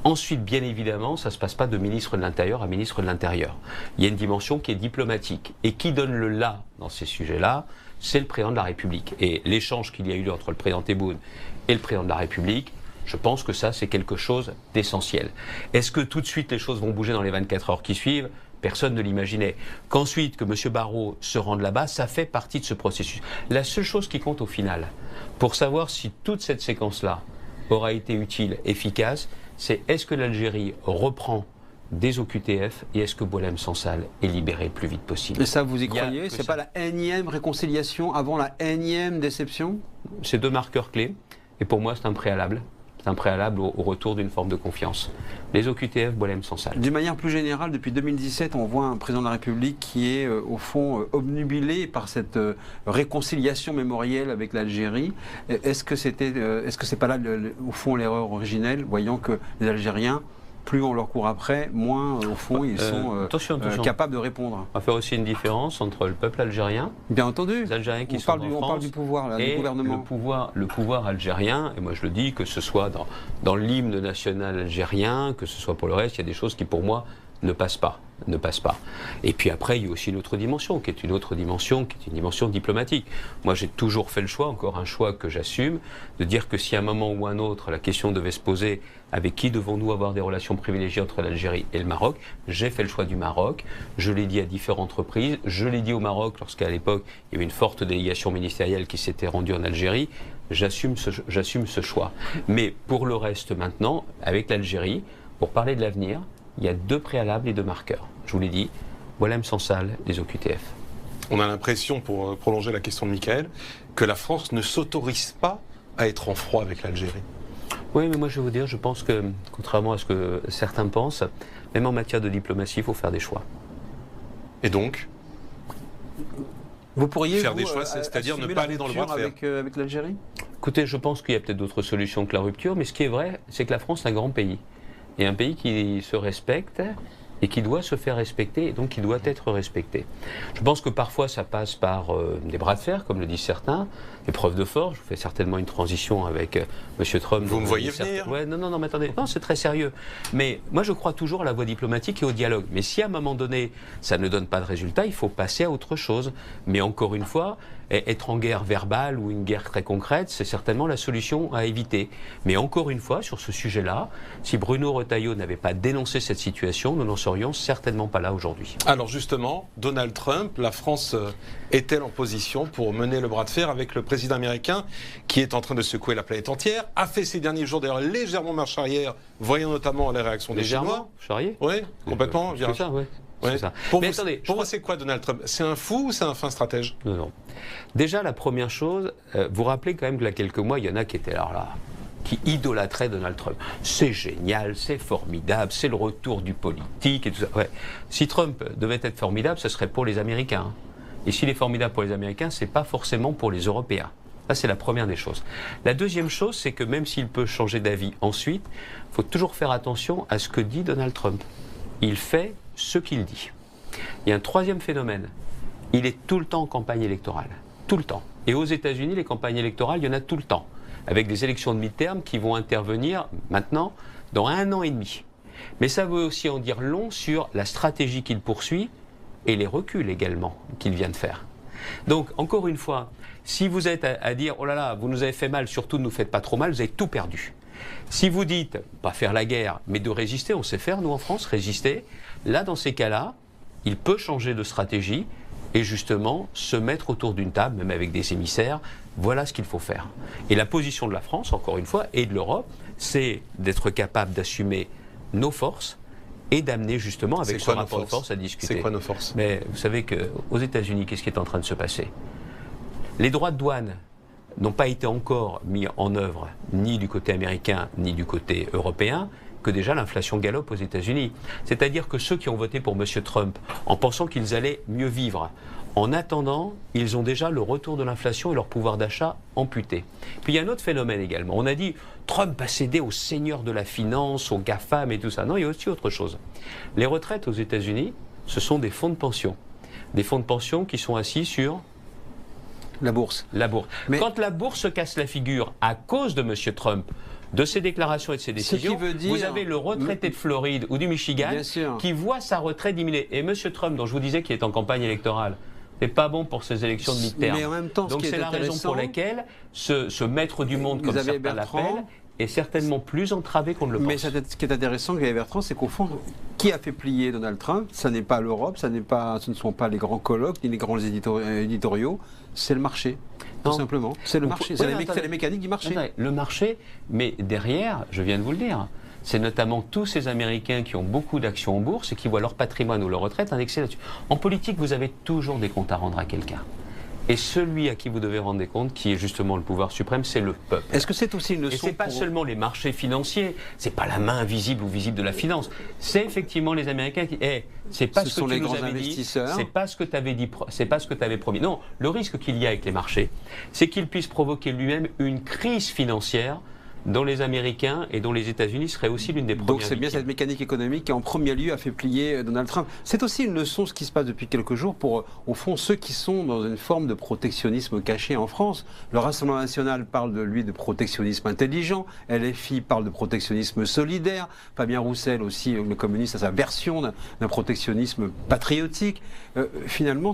Ensuite, bien évidemment, ça ne se passe pas de ministre de l'Intérieur à ministre de l'Intérieur. Il y a une dimension qui est diplomatique. Et qui donne le là dans ces sujets-là, c'est le président de la République. Et l'échange qu'il y a eu entre le président Tebboune et le président de la République, je pense que ça, c'est quelque chose d'essentiel. Est-ce que tout de suite les choses vont bouger dans les 24 heures qui suivent? Personne ne l'imaginait. Qu'ensuite, que M. Barrot se rende là-bas, ça fait partie de ce processus. La seule chose qui compte au final, pour savoir si toute cette séquence-là aura été utile, efficace, c'est est-ce que l'Algérie reprend des OQTF et est-ce que Boualem Sansal est libéré le plus vite possible. Et ça, vous y croyez? C'est pas la énième réconciliation avant la énième déception? C'est 2 marqueurs clés et pour moi c'est un préalable. C'est un préalable au retour d'une forme de confiance. Les OQTF, Boualem Sansal. D'une manière plus générale, depuis 2017, on voit un président de la République qui est au fond obnubilé par cette réconciliation mémorielle avec l'Algérie. Est-ce que c'est pas là au fond l'erreur originelle, voyant que les Algériens, plus on leur court après, moins au fond ils sont capables de répondre. On va faire aussi une différence entre le peuple algérien, bien entendu, les Algériens qui on sont en parle France, du pouvoir, là, et du gouvernement. le pouvoir algérien, et moi je le dis, que ce soit dans l'hymne national algérien, que ce soit pour le reste, il y a des choses qui pour moi ne passent pas. Et puis après, il y a aussi une autre dimension, qui est une dimension diplomatique. Moi, j'ai toujours fait le choix, encore un choix que j'assume, de dire que si à un moment ou un autre, la question devait se poser avec qui devons-nous avoir des relations privilégiées entre l'Algérie et le Maroc, j'ai fait le choix du Maroc. Je l'ai dit à différentes reprises. Je l'ai dit au Maroc lorsqu'à l'époque, il y avait une forte délégation ministérielle qui s'était rendue en Algérie. J'assume ce choix. Mais pour le reste maintenant, avec l'Algérie, pour parler de l'avenir, il y a 2 préalables et 2 marqueurs. Je vous l'ai dit, Boualem Sansal, les OQTF. On a l'impression, pour prolonger la question de Michael, que la France ne s'autorise pas à être en froid avec l'Algérie. Oui, mais moi je vais vous dire, je pense que, contrairement à ce que certains pensent, même en matière de diplomatie, il faut faire des choix. Et donc vous pourriez faire des choix, c'est-à-dire ne pas aller dans le bras de fer avec l'Algérie? Écoutez, je pense qu'il y a peut-être d'autres solutions que la rupture, mais ce qui est vrai, c'est que la France est un grand pays. Et un pays qui se respecte et qui doit se faire respecter, et donc qui doit être respecté. Je pense que parfois ça passe par des bras de fer, comme le disent certains, des preuves de force. Je fais certainement une transition avec M. Trump. Vous me voyez venir? Ouais, non, mais attendez, non, c'est très sérieux. Mais moi je crois toujours à la voie diplomatique et au dialogue. Mais si à un moment donné ça ne donne pas de résultat, il faut passer à autre chose. Mais encore une fois, être en guerre verbale ou une guerre très concrète, c'est certainement la solution à éviter. Mais encore une fois, sur ce sujet-là, si Bruno Retailleau n'avait pas dénoncé cette situation, nous n'en serions certainement pas là aujourd'hui. Alors justement, Donald Trump, la France est-elle en position pour mener le bras de fer avec le président américain qui est en train de secouer la planète entière, a fait ces derniers jours d'ailleurs légèrement marche arrière, voyant notamment les réactions des Chinois. Charrier? Oui, complètement. C'est ça, oui. Ouais. Ça. Pour mais vous, attendez, pour vous, c'est quoi Donald Trump? C'est un fou ou c'est un fin stratège? Non. Déjà, la première chose, vous rappelez quand même qu'il y a quelques mois, il y en a qui étaient là, qui idolâtraient Donald Trump. C'est génial, c'est formidable, c'est le retour du politique et tout ça. Ouais. Si Trump devait être formidable, ce serait pour les Américains. Et s'il est formidable pour les Américains, c'est pas forcément pour les Européens. Ça, c'est la première des choses. La deuxième chose, c'est que même s'il peut changer d'avis ensuite, il faut toujours faire attention à ce que dit Donald Trump. Il fait ce qu'il dit. Il y a un troisième phénomène. Il est tout le temps en campagne électorale. Tout le temps. Et aux États-Unis, les campagnes électorales, il y en a tout le temps. Avec des élections de mi-terme qui vont intervenir maintenant dans 1 an et demi. Mais ça veut aussi en dire long sur la stratégie qu'il poursuit et les reculs également qu'il vient de faire. Donc, encore une fois, si vous êtes à dire « Oh là là, vous nous avez fait mal, surtout ne nous faites pas trop mal », vous avez tout perdu. Si vous dites, pas faire la guerre, mais de résister, on sait faire, nous en France, résister, là, dans ces cas-là, il peut changer de stratégie et justement se mettre autour d'une table, même avec des émissaires, voilà ce qu'il faut faire. Et la position de la France, encore une fois, et de l'Europe, c'est d'être capable d'assumer nos forces et d'amener justement avec ce rapport de force à discuter. C'est quoi nos forces? Mais vous savez qu'aux États-Unis, qu'est-ce qui est en train de se passer? Les droits de douane n'ont pas été encore mis en œuvre ni du côté américain ni du côté européen, que déjà l'inflation galope aux États-Unis. C'est-à-dire que ceux qui ont voté pour M. Trump en pensant qu'ils allaient mieux vivre, en attendant, ils ont déjà le retour de l'inflation et leur pouvoir d'achat amputé. Puis il y a un autre phénomène également. On a dit Trump a cédé aux seigneurs de la finance, aux GAFAM et tout ça. Non, il y a aussi autre chose. Les retraites aux États-Unis, ce sont des fonds de pension. Des fonds de pension qui sont assis sur la bourse. La bourse. Mais quand la bourse se casse la figure à cause de M. Trump, de ses déclarations et de ses décisions, vous avez le retraité de Floride ou du Michigan qui voit sa retraite diminuer. Et M. Trump, dont je vous disais qu'il est en campagne électorale, c'est pas bon pour ces élections de mi-terme. Mais en même temps, donc c'est la raison pour laquelle ce maître du monde, comme certains l'appellent, est certainement plus entravé qu'on ne le pense. Mais ce qui est intéressant, Xavier Bertrand, c'est qu'au fond, qui a fait plier Donald Trump? Ça n'est pas l'Europe, ce ne sont pas les grands colloques, ni les grands éditoriaux, c'est le marché. Tout simplement. C'est le marché, c'est les mécaniques du marché. Le marché, mais derrière, je viens de vous le dire, c'est notamment tous ces Américains qui ont beaucoup d'actions en bourse et qui voient leur patrimoine ou leur retraite indexé là-dessus. En politique, vous avez toujours des comptes à rendre à quelqu'un. Et celui à qui vous devez rendre des comptes, qui est justement le pouvoir suprême, c'est le peuple. Est-ce que c'est aussi une leçon? Et c'est pas seulement les marchés financiers, c'est pas la main invisible ou visible de la finance, c'est effectivement les Américains qui, c'est pas ce que tu nous avais dit, c'est pas ce que tu avais dit, c'est pas ce que tu avais promis. Non, le risque qu'il y a avec les marchés, c'est qu'ils puissent provoquer lui-même une crise financière dont les Américains et dont les États-Unis seraient aussi l'une des premières. Donc c'est bien cette mécanique économique qui en premier lieu a fait plier Donald Trump. C'est aussi une leçon ce qui se passe depuis quelques jours pour, au fond, ceux qui sont dans une forme de protectionnisme caché en France. Le Rassemblement national parle de lui de protectionnisme intelligent, LFI parle de protectionnisme solidaire, Fabien Roussel aussi, le communiste, a sa version d'un protectionnisme patriotique. Finalement,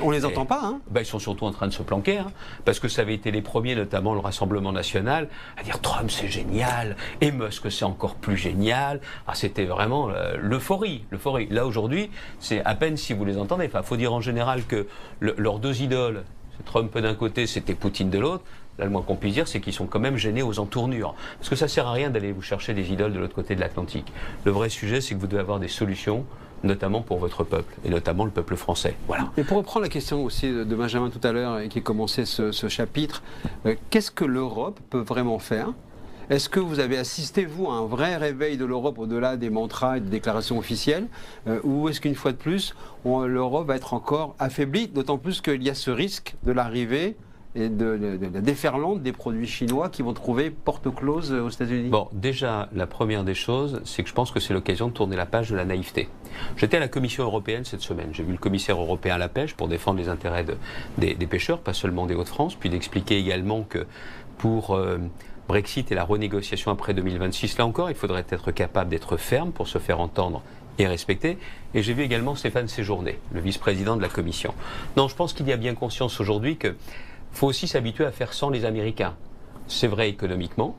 on les entend pas. Hein. Ils sont surtout en train de se planquer, hein, parce que ça avait été les premiers, notamment le Rassemblement national, à dire Trump c'est génial, et Musk c'est encore plus génial. C'était vraiment l'euphorie. Là aujourd'hui, c'est à peine si vous les entendez. Il faut dire en général que leurs deux idoles, c'est Trump d'un côté, c'était Poutine de l'autre. Là, le moins qu'on puisse dire, c'est qu'ils sont quand même gênés aux entournures. Parce que ça ne sert à rien d'aller vous chercher des idoles de l'autre côté de l'Atlantique. Le vrai sujet, c'est que vous devez avoir des solutions, notamment pour votre peuple, et notamment le peuple français. Voilà. Et pour reprendre la question aussi de Benjamin tout à l'heure, et qui commençait ce chapitre, qu'est-ce que l'Europe peut vraiment faire? Est-ce que vous avez assisté, vous, à un vrai réveil de l'Europe au-delà des mantras et des déclarations officielles? Ou est-ce qu'une fois de plus, l'Europe va être encore affaiblie, d'autant plus qu'il y a ce risque de l'arrivée et de la déferlante des produits chinois qui vont trouver porte close aux États-Unis? Bon, déjà, la première des choses, c'est que je pense que c'est l'occasion de tourner la page de la naïveté. J'étais à la Commission européenne cette semaine. J'ai vu le commissaire européen à la pêche pour défendre les intérêts des pêcheurs, pas seulement des Hauts-de-France, puis d'expliquer également que pour Brexit et la renégociation après 2026, là encore, il faudrait être capable d'être ferme pour se faire entendre et respecter. Et j'ai vu également Stéphane Séjourné, le vice-président de la Commission. Non, je pense qu'il y a bien conscience aujourd'hui que faut aussi s'habituer à faire sans les Américains. C'est vrai économiquement,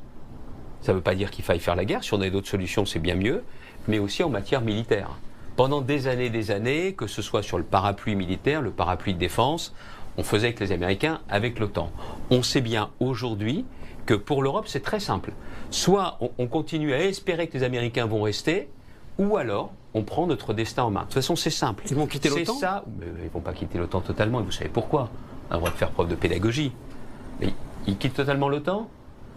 ça ne veut pas dire qu'il faille faire la guerre, si on a d'autres solutions c'est bien mieux, mais aussi en matière militaire. Pendant des années, que ce soit sur le parapluie militaire, le parapluie de défense, on faisait avec les Américains, avec l'OTAN. On sait bien aujourd'hui que pour l'Europe c'est très simple. Soit on continue à espérer que les Américains vont rester, ou alors on prend notre destin en main. De toute façon c'est simple. Ils vont quitter l'OTAN ? C'est ça, mais ils ne vont pas quitter l'OTAN totalement, et vous savez pourquoi. On a le droit de faire preuve de pédagogie. Mais ils quittent totalement l'OTAN,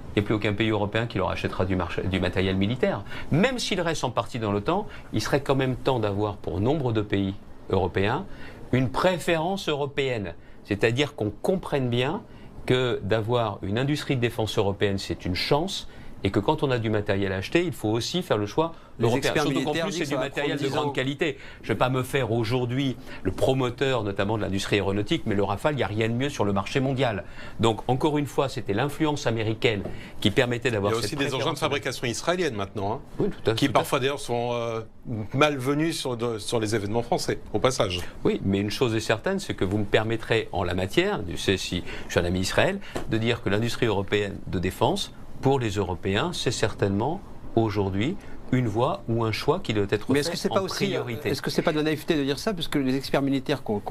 il n'y a plus aucun pays européen qui leur achètera du matériel militaire. Même s'ils restent en partie dans l'OTAN, il serait quand même temps d'avoir pour nombre de pays européens une préférence européenne. C'est-à-dire qu'on comprenne bien que d'avoir une industrie de défense européenne, c'est une chance, et que quand on a du matériel à acheter, il faut aussi faire le choix européen. Surtout qu'en plus, c'est du matériel de grande qualité. Je ne vais pas me faire aujourd'hui le promoteur, notamment de l'industrie aéronautique, mais le Rafale, il n'y a rien de mieux sur le marché mondial. Donc, encore une fois, c'était l'influence américaine qui permettait d'avoir cette préférence. Il y a aussi des engins de fabrication israélienne maintenant, hein, oui, tout à fait, qui parfois d'ailleurs sont malvenus sur les événements français, au passage. Oui, mais une chose est certaine, c'est que vous me permettrez, en la matière, je sais si je suis un ami d'Israël, de dire que l'industrie européenne de défense, pour les Européens, c'est certainement aujourd'hui une voie ou un choix qui doit être fait en priorité. Est-ce que c'est pas de la naïveté de dire ça? Parce que les experts militaires, quand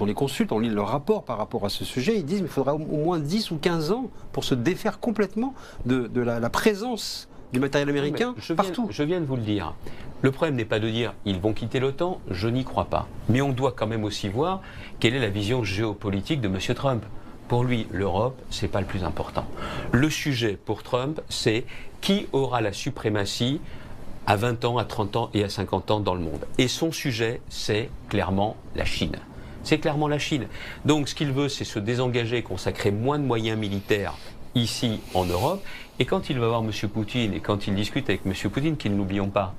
on les consulte, on lit leur rapport par rapport à ce sujet, ils disent qu'il faudra au moins 10 ou 15 ans pour se défaire complètement de la présence du matériel américain partout. Je viens de vous le dire. Le problème n'est pas de dire ils vont quitter l'OTAN, je n'y crois pas. Mais on doit quand même aussi voir quelle est la vision géopolitique de M. Trump. Pour lui, l'Europe, ce n'est pas le plus important. Le sujet pour Trump, c'est qui aura la suprématie à 20 ans, à 30 ans et à 50 ans dans le monde. Et son sujet, c'est clairement la Chine. C'est clairement la Chine. Donc ce qu'il veut, c'est se désengager, consacrer moins de moyens militaires ici en Europe. Et quand il va voir M. Poutine, et quand il discute avec M. Poutine, qu'ils n'oublions pas,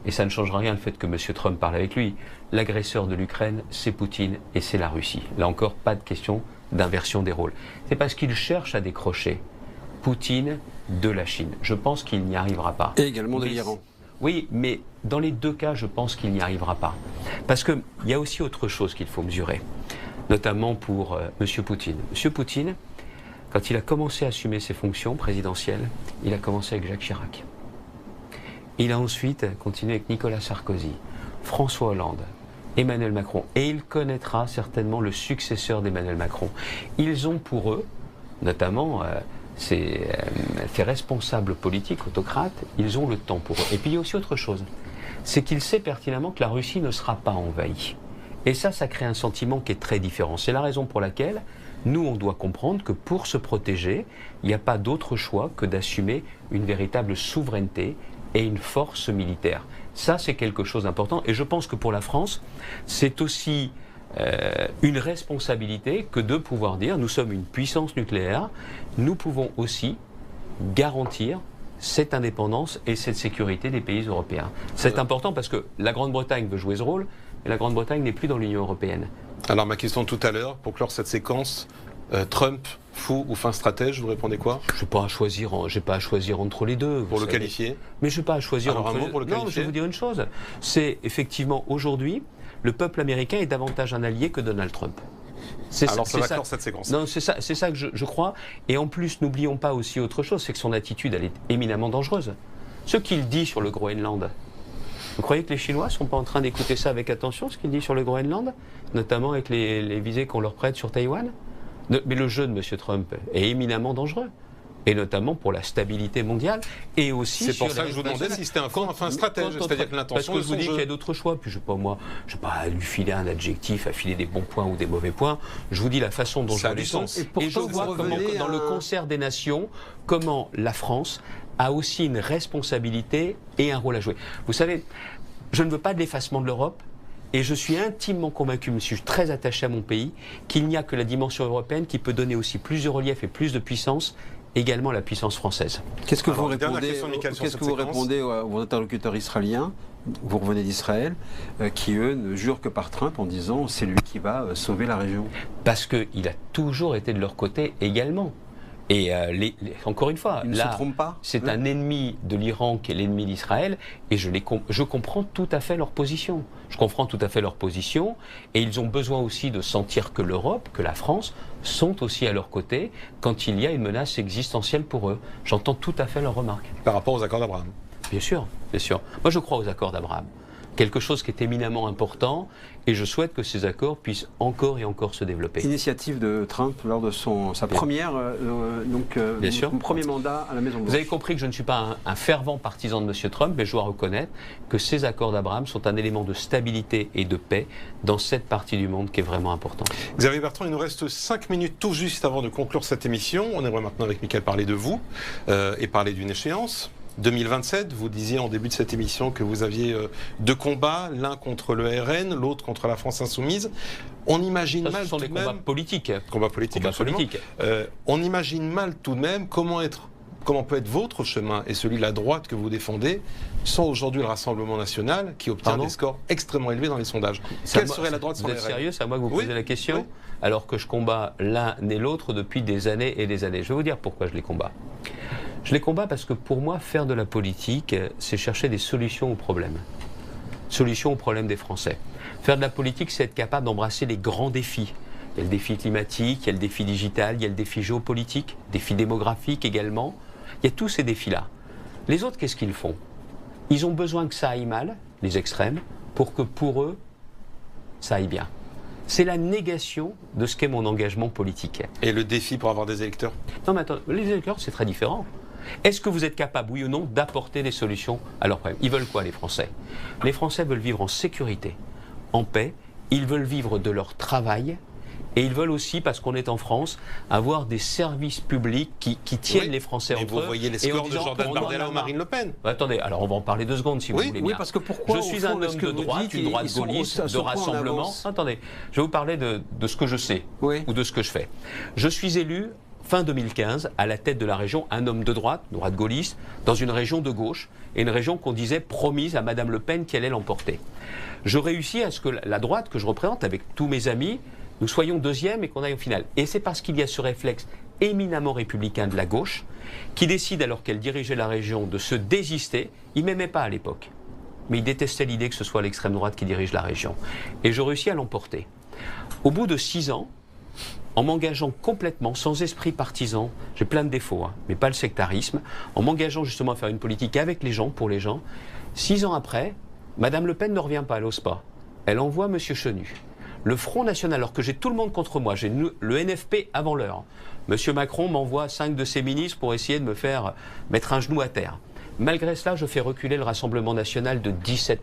et ça ne changera rien le fait que M. Trump parle avec lui, l'agresseur de l'Ukraine, c'est Poutine et c'est la Russie. Là encore, pas de question d'inversion des rôles. C'est parce qu'il cherche à décrocher Poutine de la Chine. Je pense qu'il n'y arrivera pas. Et également de l'Iran. Oui, mais dans les deux cas, je pense qu'il n'y arrivera pas. Parce qu'il y a aussi autre chose qu'il faut mesurer, notamment pour M. Poutine. M. Poutine, quand il a commencé à assumer ses fonctions présidentielles, il a commencé avec Jacques Chirac. Il a ensuite continué avec Nicolas Sarkozy, François Hollande, Emmanuel Macron. Et il connaîtra certainement le successeur d'Emmanuel Macron. Ils ont pour eux, notamment ces responsables politiques, autocrates, ils ont le temps pour eux. Et puis il y a aussi autre chose. C'est qu'il sait pertinemment que la Russie ne sera pas envahie. Et ça crée un sentiment qui est très différent. C'est la raison pour laquelle nous, on doit comprendre que pour se protéger, il n'y a pas d'autre choix que d'assumer une véritable souveraineté et une force militaire. Ça, c'est quelque chose d'important. Et je pense que pour la France, c'est aussi une responsabilité que de pouvoir dire, nous sommes une puissance nucléaire, nous pouvons aussi garantir cette indépendance et cette sécurité des pays européens. C'est important parce que la Grande-Bretagne veut jouer ce rôle, et la Grande-Bretagne n'est plus dans l'Union européenne. Alors ma question tout à l'heure, pour clore cette séquence, Trump, fou ou fin stratège, vous répondez quoi? Je n'ai pas à choisir entre les deux. Pour le qualifier? Mais je n'ai pas à choisir entre les deux. Non, je vais vous dire une chose. C'est effectivement aujourd'hui, le peuple américain est davantage un allié que Donald Trump. Alors ça va clore cette séquence. Non, c'est ça que je crois. Et en plus, n'oublions pas aussi autre chose, c'est que son attitude, elle est éminemment dangereuse. Ce qu'il dit sur le Groenland, vous croyez que les Chinois ne sont pas en train d'écouter ça avec attention, ce qu'il dit sur le Groenland, notamment avec les visées qu'on leur prête sur Taïwan? Mais le jeu de M. Trump est éminemment dangereux. Et notamment pour la stabilité mondiale et aussi. C'est pour ça que je vous demandais si c'était un fin stratège, c'est-à-dire que l'intention. Parce que je vous dis qu'il y a d'autres choix, puis je ne vais pas lui filer un adjectif, à filer des bons points ou des mauvais points. Je vous dis la façon dont je vois les choses. Et je vois comment, dans le concert des nations, comment la France a aussi une responsabilité et un rôle à jouer. Vous savez, je ne veux pas de l'effacement de l'Europe. Et je suis intimement convaincu, je suis très attaché à mon pays, qu'il n'y a que la dimension européenne qui peut donner aussi plus de relief et plus de puissance, également la puissance française. Qu'est-ce que vous répondez à vos interlocuteurs israéliens? Vous revenez d'Israël, qui eux ne jurent que par Trump en disant c'est lui qui va sauver la région. Parce qu'il a toujours été de leur côté également. Et encore une fois, là, c'est un ennemi de l'Iran qui est l'ennemi d'Israël, et je comprends tout à fait leur position. Je comprends tout à fait leur position, et ils ont besoin aussi de sentir que l'Europe, que la France, sont aussi à leur côté quand il y a une menace existentielle pour eux. J'entends tout à fait leurs remarques. Par rapport aux accords d'Abraham? Bien sûr, bien sûr. Moi, je crois aux accords d'Abraham. Quelque chose qui est éminemment important, et je souhaite que ces accords puissent encore et encore se développer. Initiative de Trump lors de sa première, son premier mandat à la Maison-Blanche. Vous avez compris que je ne suis pas un fervent partisan de M. Trump, mais je dois reconnaître que ces accords d'Abraham sont un élément de stabilité et de paix dans cette partie du monde qui est vraiment important. Xavier Bertrand, il nous reste 5 minutes tout juste avant de conclure cette émission. On aimerait maintenant avec Mickaël parler de vous et parler d'une échéance. 2027, vous disiez en début de cette émission que vous aviez deux combats, l'un contre le RN, l'autre contre la France insoumise. On imagine mal. Ce sont des combats politiques. Combats politiques, absolument. On imagine mal tout de même comment peut être votre chemin et celui de la droite que vous défendez sans aujourd'hui le Rassemblement national qui obtient des scores extrêmement élevés dans les sondages. Quelle serait la droite sans RN? Vous êtes sérieux? C'est à moi que vous posez la question? Alors que je combats l'un et l'autre depuis des années et des années. Je vais vous dire pourquoi je les combats. Je les combats parce que pour moi, faire de la politique, c'est chercher des solutions aux problèmes. Solutions aux problèmes des Français. Faire de la politique, c'est être capable d'embrasser les grands défis. Il y a le défi climatique, il y a le défi digital, il y a le défi géopolitique, défi démographique également. Il y a tous ces défis-là. Les autres, qu'est-ce qu'ils font? Ils ont besoin que ça aille mal, les extrêmes, pour que pour eux, ça aille bien. C'est la négation de ce qu'est mon engagement politique. Et le défi pour avoir des électeurs? Non mais attends, les électeurs, c'est très différent. Est-ce que vous êtes capable, oui ou non, d'apporter des solutions à leurs problèmes? Ils veulent quoi, les Français? Les Français veulent vivre en sécurité, en paix. Ils veulent vivre de leur travail. Et ils veulent aussi, parce qu'on est en France, avoir des services publics qui tiennent les Français entre eux. Mais vous voyez les scores de Jordan Bardella ou Marine Le Pen. Attendez, alors on va en parler 2 secondes si vous voulez bien. Oui, parce que pourquoi je suis un homme de droite, une droite gaulliste, de rassemblement. Attendez, je vais vous parler de ce que je sais ou de ce que je fais. Je suis élu fin 2015 à la tête de la région, un homme de droite gaulliste, dans une région de gauche, et une région qu'on disait promise à Madame Le Pen qu'elle allait l'emporter. Je réussis à ce que la droite que je représente, avec tous mes amis, nous soyons 2e et qu'on aille au final. Et c'est parce qu'il y a ce réflexe éminemment républicain de la gauche qui décide, alors qu'elle dirigeait la région, de se désister. Il ne m'aimait pas à l'époque, mais il détestait l'idée que ce soit l'extrême droite qui dirige la région. Et je réussis à l'emporter. Au bout de 6 ans, en m'engageant complètement, sans esprit partisan, j'ai plein de défauts, hein, mais pas le sectarisme, en m'engageant justement à faire une politique avec les gens, pour les gens. 6 ans après, Madame Le Pen ne revient pas, elle n'ose pas. Elle envoie M. Chenu. Le Front National, alors que j'ai tout le monde contre moi, j'ai le NFP avant l'heure. M. Macron m'envoie 5 de ses ministres pour essayer de me faire mettre un genou à terre. Malgré cela, je fais reculer le Rassemblement national de 17%.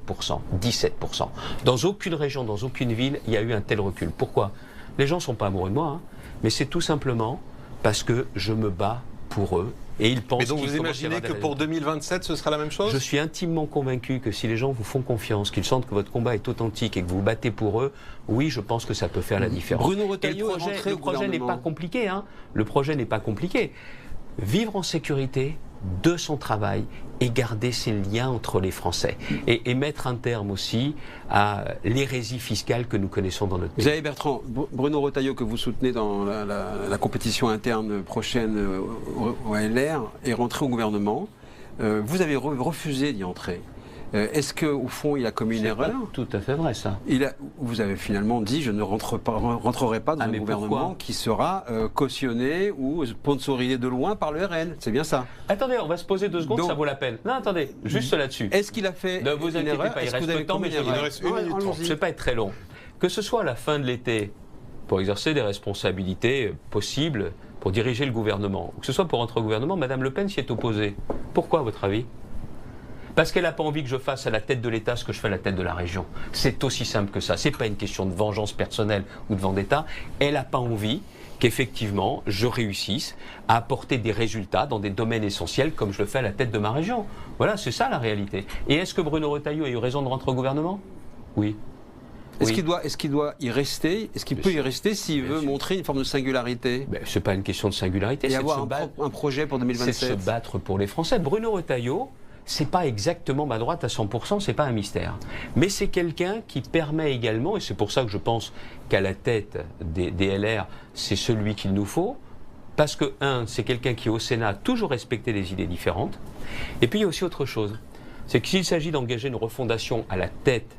17%. Dans aucune région, dans aucune ville, il y a eu un tel recul. Pourquoi ? Les gens ne sont pas amoureux de moi, hein, mais c'est tout simplement parce que je me bats pour eux. Et ils pensent. Mais donc vous imaginez que pour 2027, ce sera la même chose ? Je suis intimement convaincu que si les gens vous font confiance, qu'ils sentent que votre combat est authentique et que vous vous battez pour eux, oui, je pense que ça peut faire la différence. Bruno Retailleau est rentré au gouvernement. Le projet n'est pas compliqué, hein. Le projet n'est pas compliqué. Vivre en sécurité de son travail et garder ces liens entre les Français. Et mettre un terme aussi à l'hérésie fiscale que nous connaissons dans notre pays. Xavier Bertrand, Bruno Retailleau, que vous soutenez dans la compétition interne prochaine au LR, est rentré au gouvernement. Vous avez refusé d'y entrer. Est-ce qu'au fond, il a commis une erreur ? Tout à fait vrai, ça. Vous avez finalement dit, je ne rentrerai pas dans un gouvernement qui sera cautionné ou sponsorisé de loin par le RN. C'est bien ça. Attendez, on va se poser 2 secondes, donc, ça vaut la peine. Non, attendez, juste là-dessus. Est-ce qu'il a fait ne vous inquiétez pas, il reste peu de temps, mais il reste 1 minute 30. Je ne vais pas être très long. Que ce soit à la fin de l'été, pour exercer des responsabilités possibles, pour diriger le gouvernement, ou que ce soit pour rentrer au gouvernement, Mme Le Pen s'y est opposée. Pourquoi, à votre avis ? Parce qu'elle n'a pas envie que je fasse à la tête de l'État ce que je fais à la tête de la région. C'est aussi simple que ça. Ce n'est pas une question de vengeance personnelle ou de vendetta. Elle n'a pas envie qu'effectivement je réussisse à apporter des résultats dans des domaines essentiels comme je le fais à la tête de ma région. Voilà, c'est ça la réalité. Et est-ce que Bruno Retailleau a eu raison de rentrer au gouvernement ? Oui. Est-ce qu'il doit y rester ? Est-ce qu'il peut y rester s'il veut montrer une forme de singularité ? Ce n'est pas une question de singularité. Et avoir un projet pour 2027 ? C'est se battre pour les Français. Bruno Retailleau, c'est pas exactement ma droite à 100%, c'est pas un mystère. Mais c'est quelqu'un qui permet également, et c'est pour ça que je pense qu'à la tête des LR, c'est celui qu'il nous faut, parce que, c'est quelqu'un qui au Sénat a toujours respecté les idées différentes. Et puis il y a aussi autre chose, c'est que s'il s'agit d'engager une refondation à la tête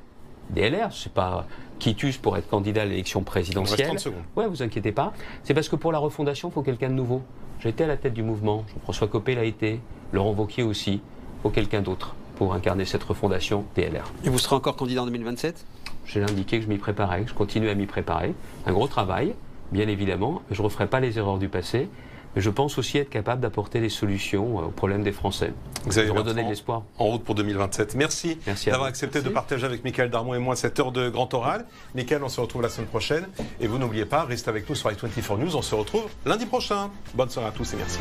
des LR, c'est pas quitus pour être candidat à l'élection présidentielle. 30 secondes. Ouais, vous inquiétez pas. C'est parce que pour la refondation, il faut quelqu'un de nouveau. J'étais à la tête du mouvement, Jean-François Copé l'a été, Laurent Wauquiez aussi. Il faut quelqu'un d'autre pour incarner cette refondation des LR. Et vous serez encore candidat en 2027 ? J'ai indiqué que je m'y préparais, que je continue à m'y préparer. Un gros travail, bien évidemment. Je ne referai pas les erreurs du passé. Mais je pense aussi être capable d'apporter des solutions aux problèmes des Français. Vous avez redonner de l'espoir. En route pour 2027. Merci d'avoir accepté de partager avec Michaël Darmon et moi cette heure de grand oral. Michaël, on se retrouve la semaine prochaine. Et vous n'oubliez pas, restez avec nous sur i24 News. On se retrouve lundi prochain. Bonne soirée à tous et merci.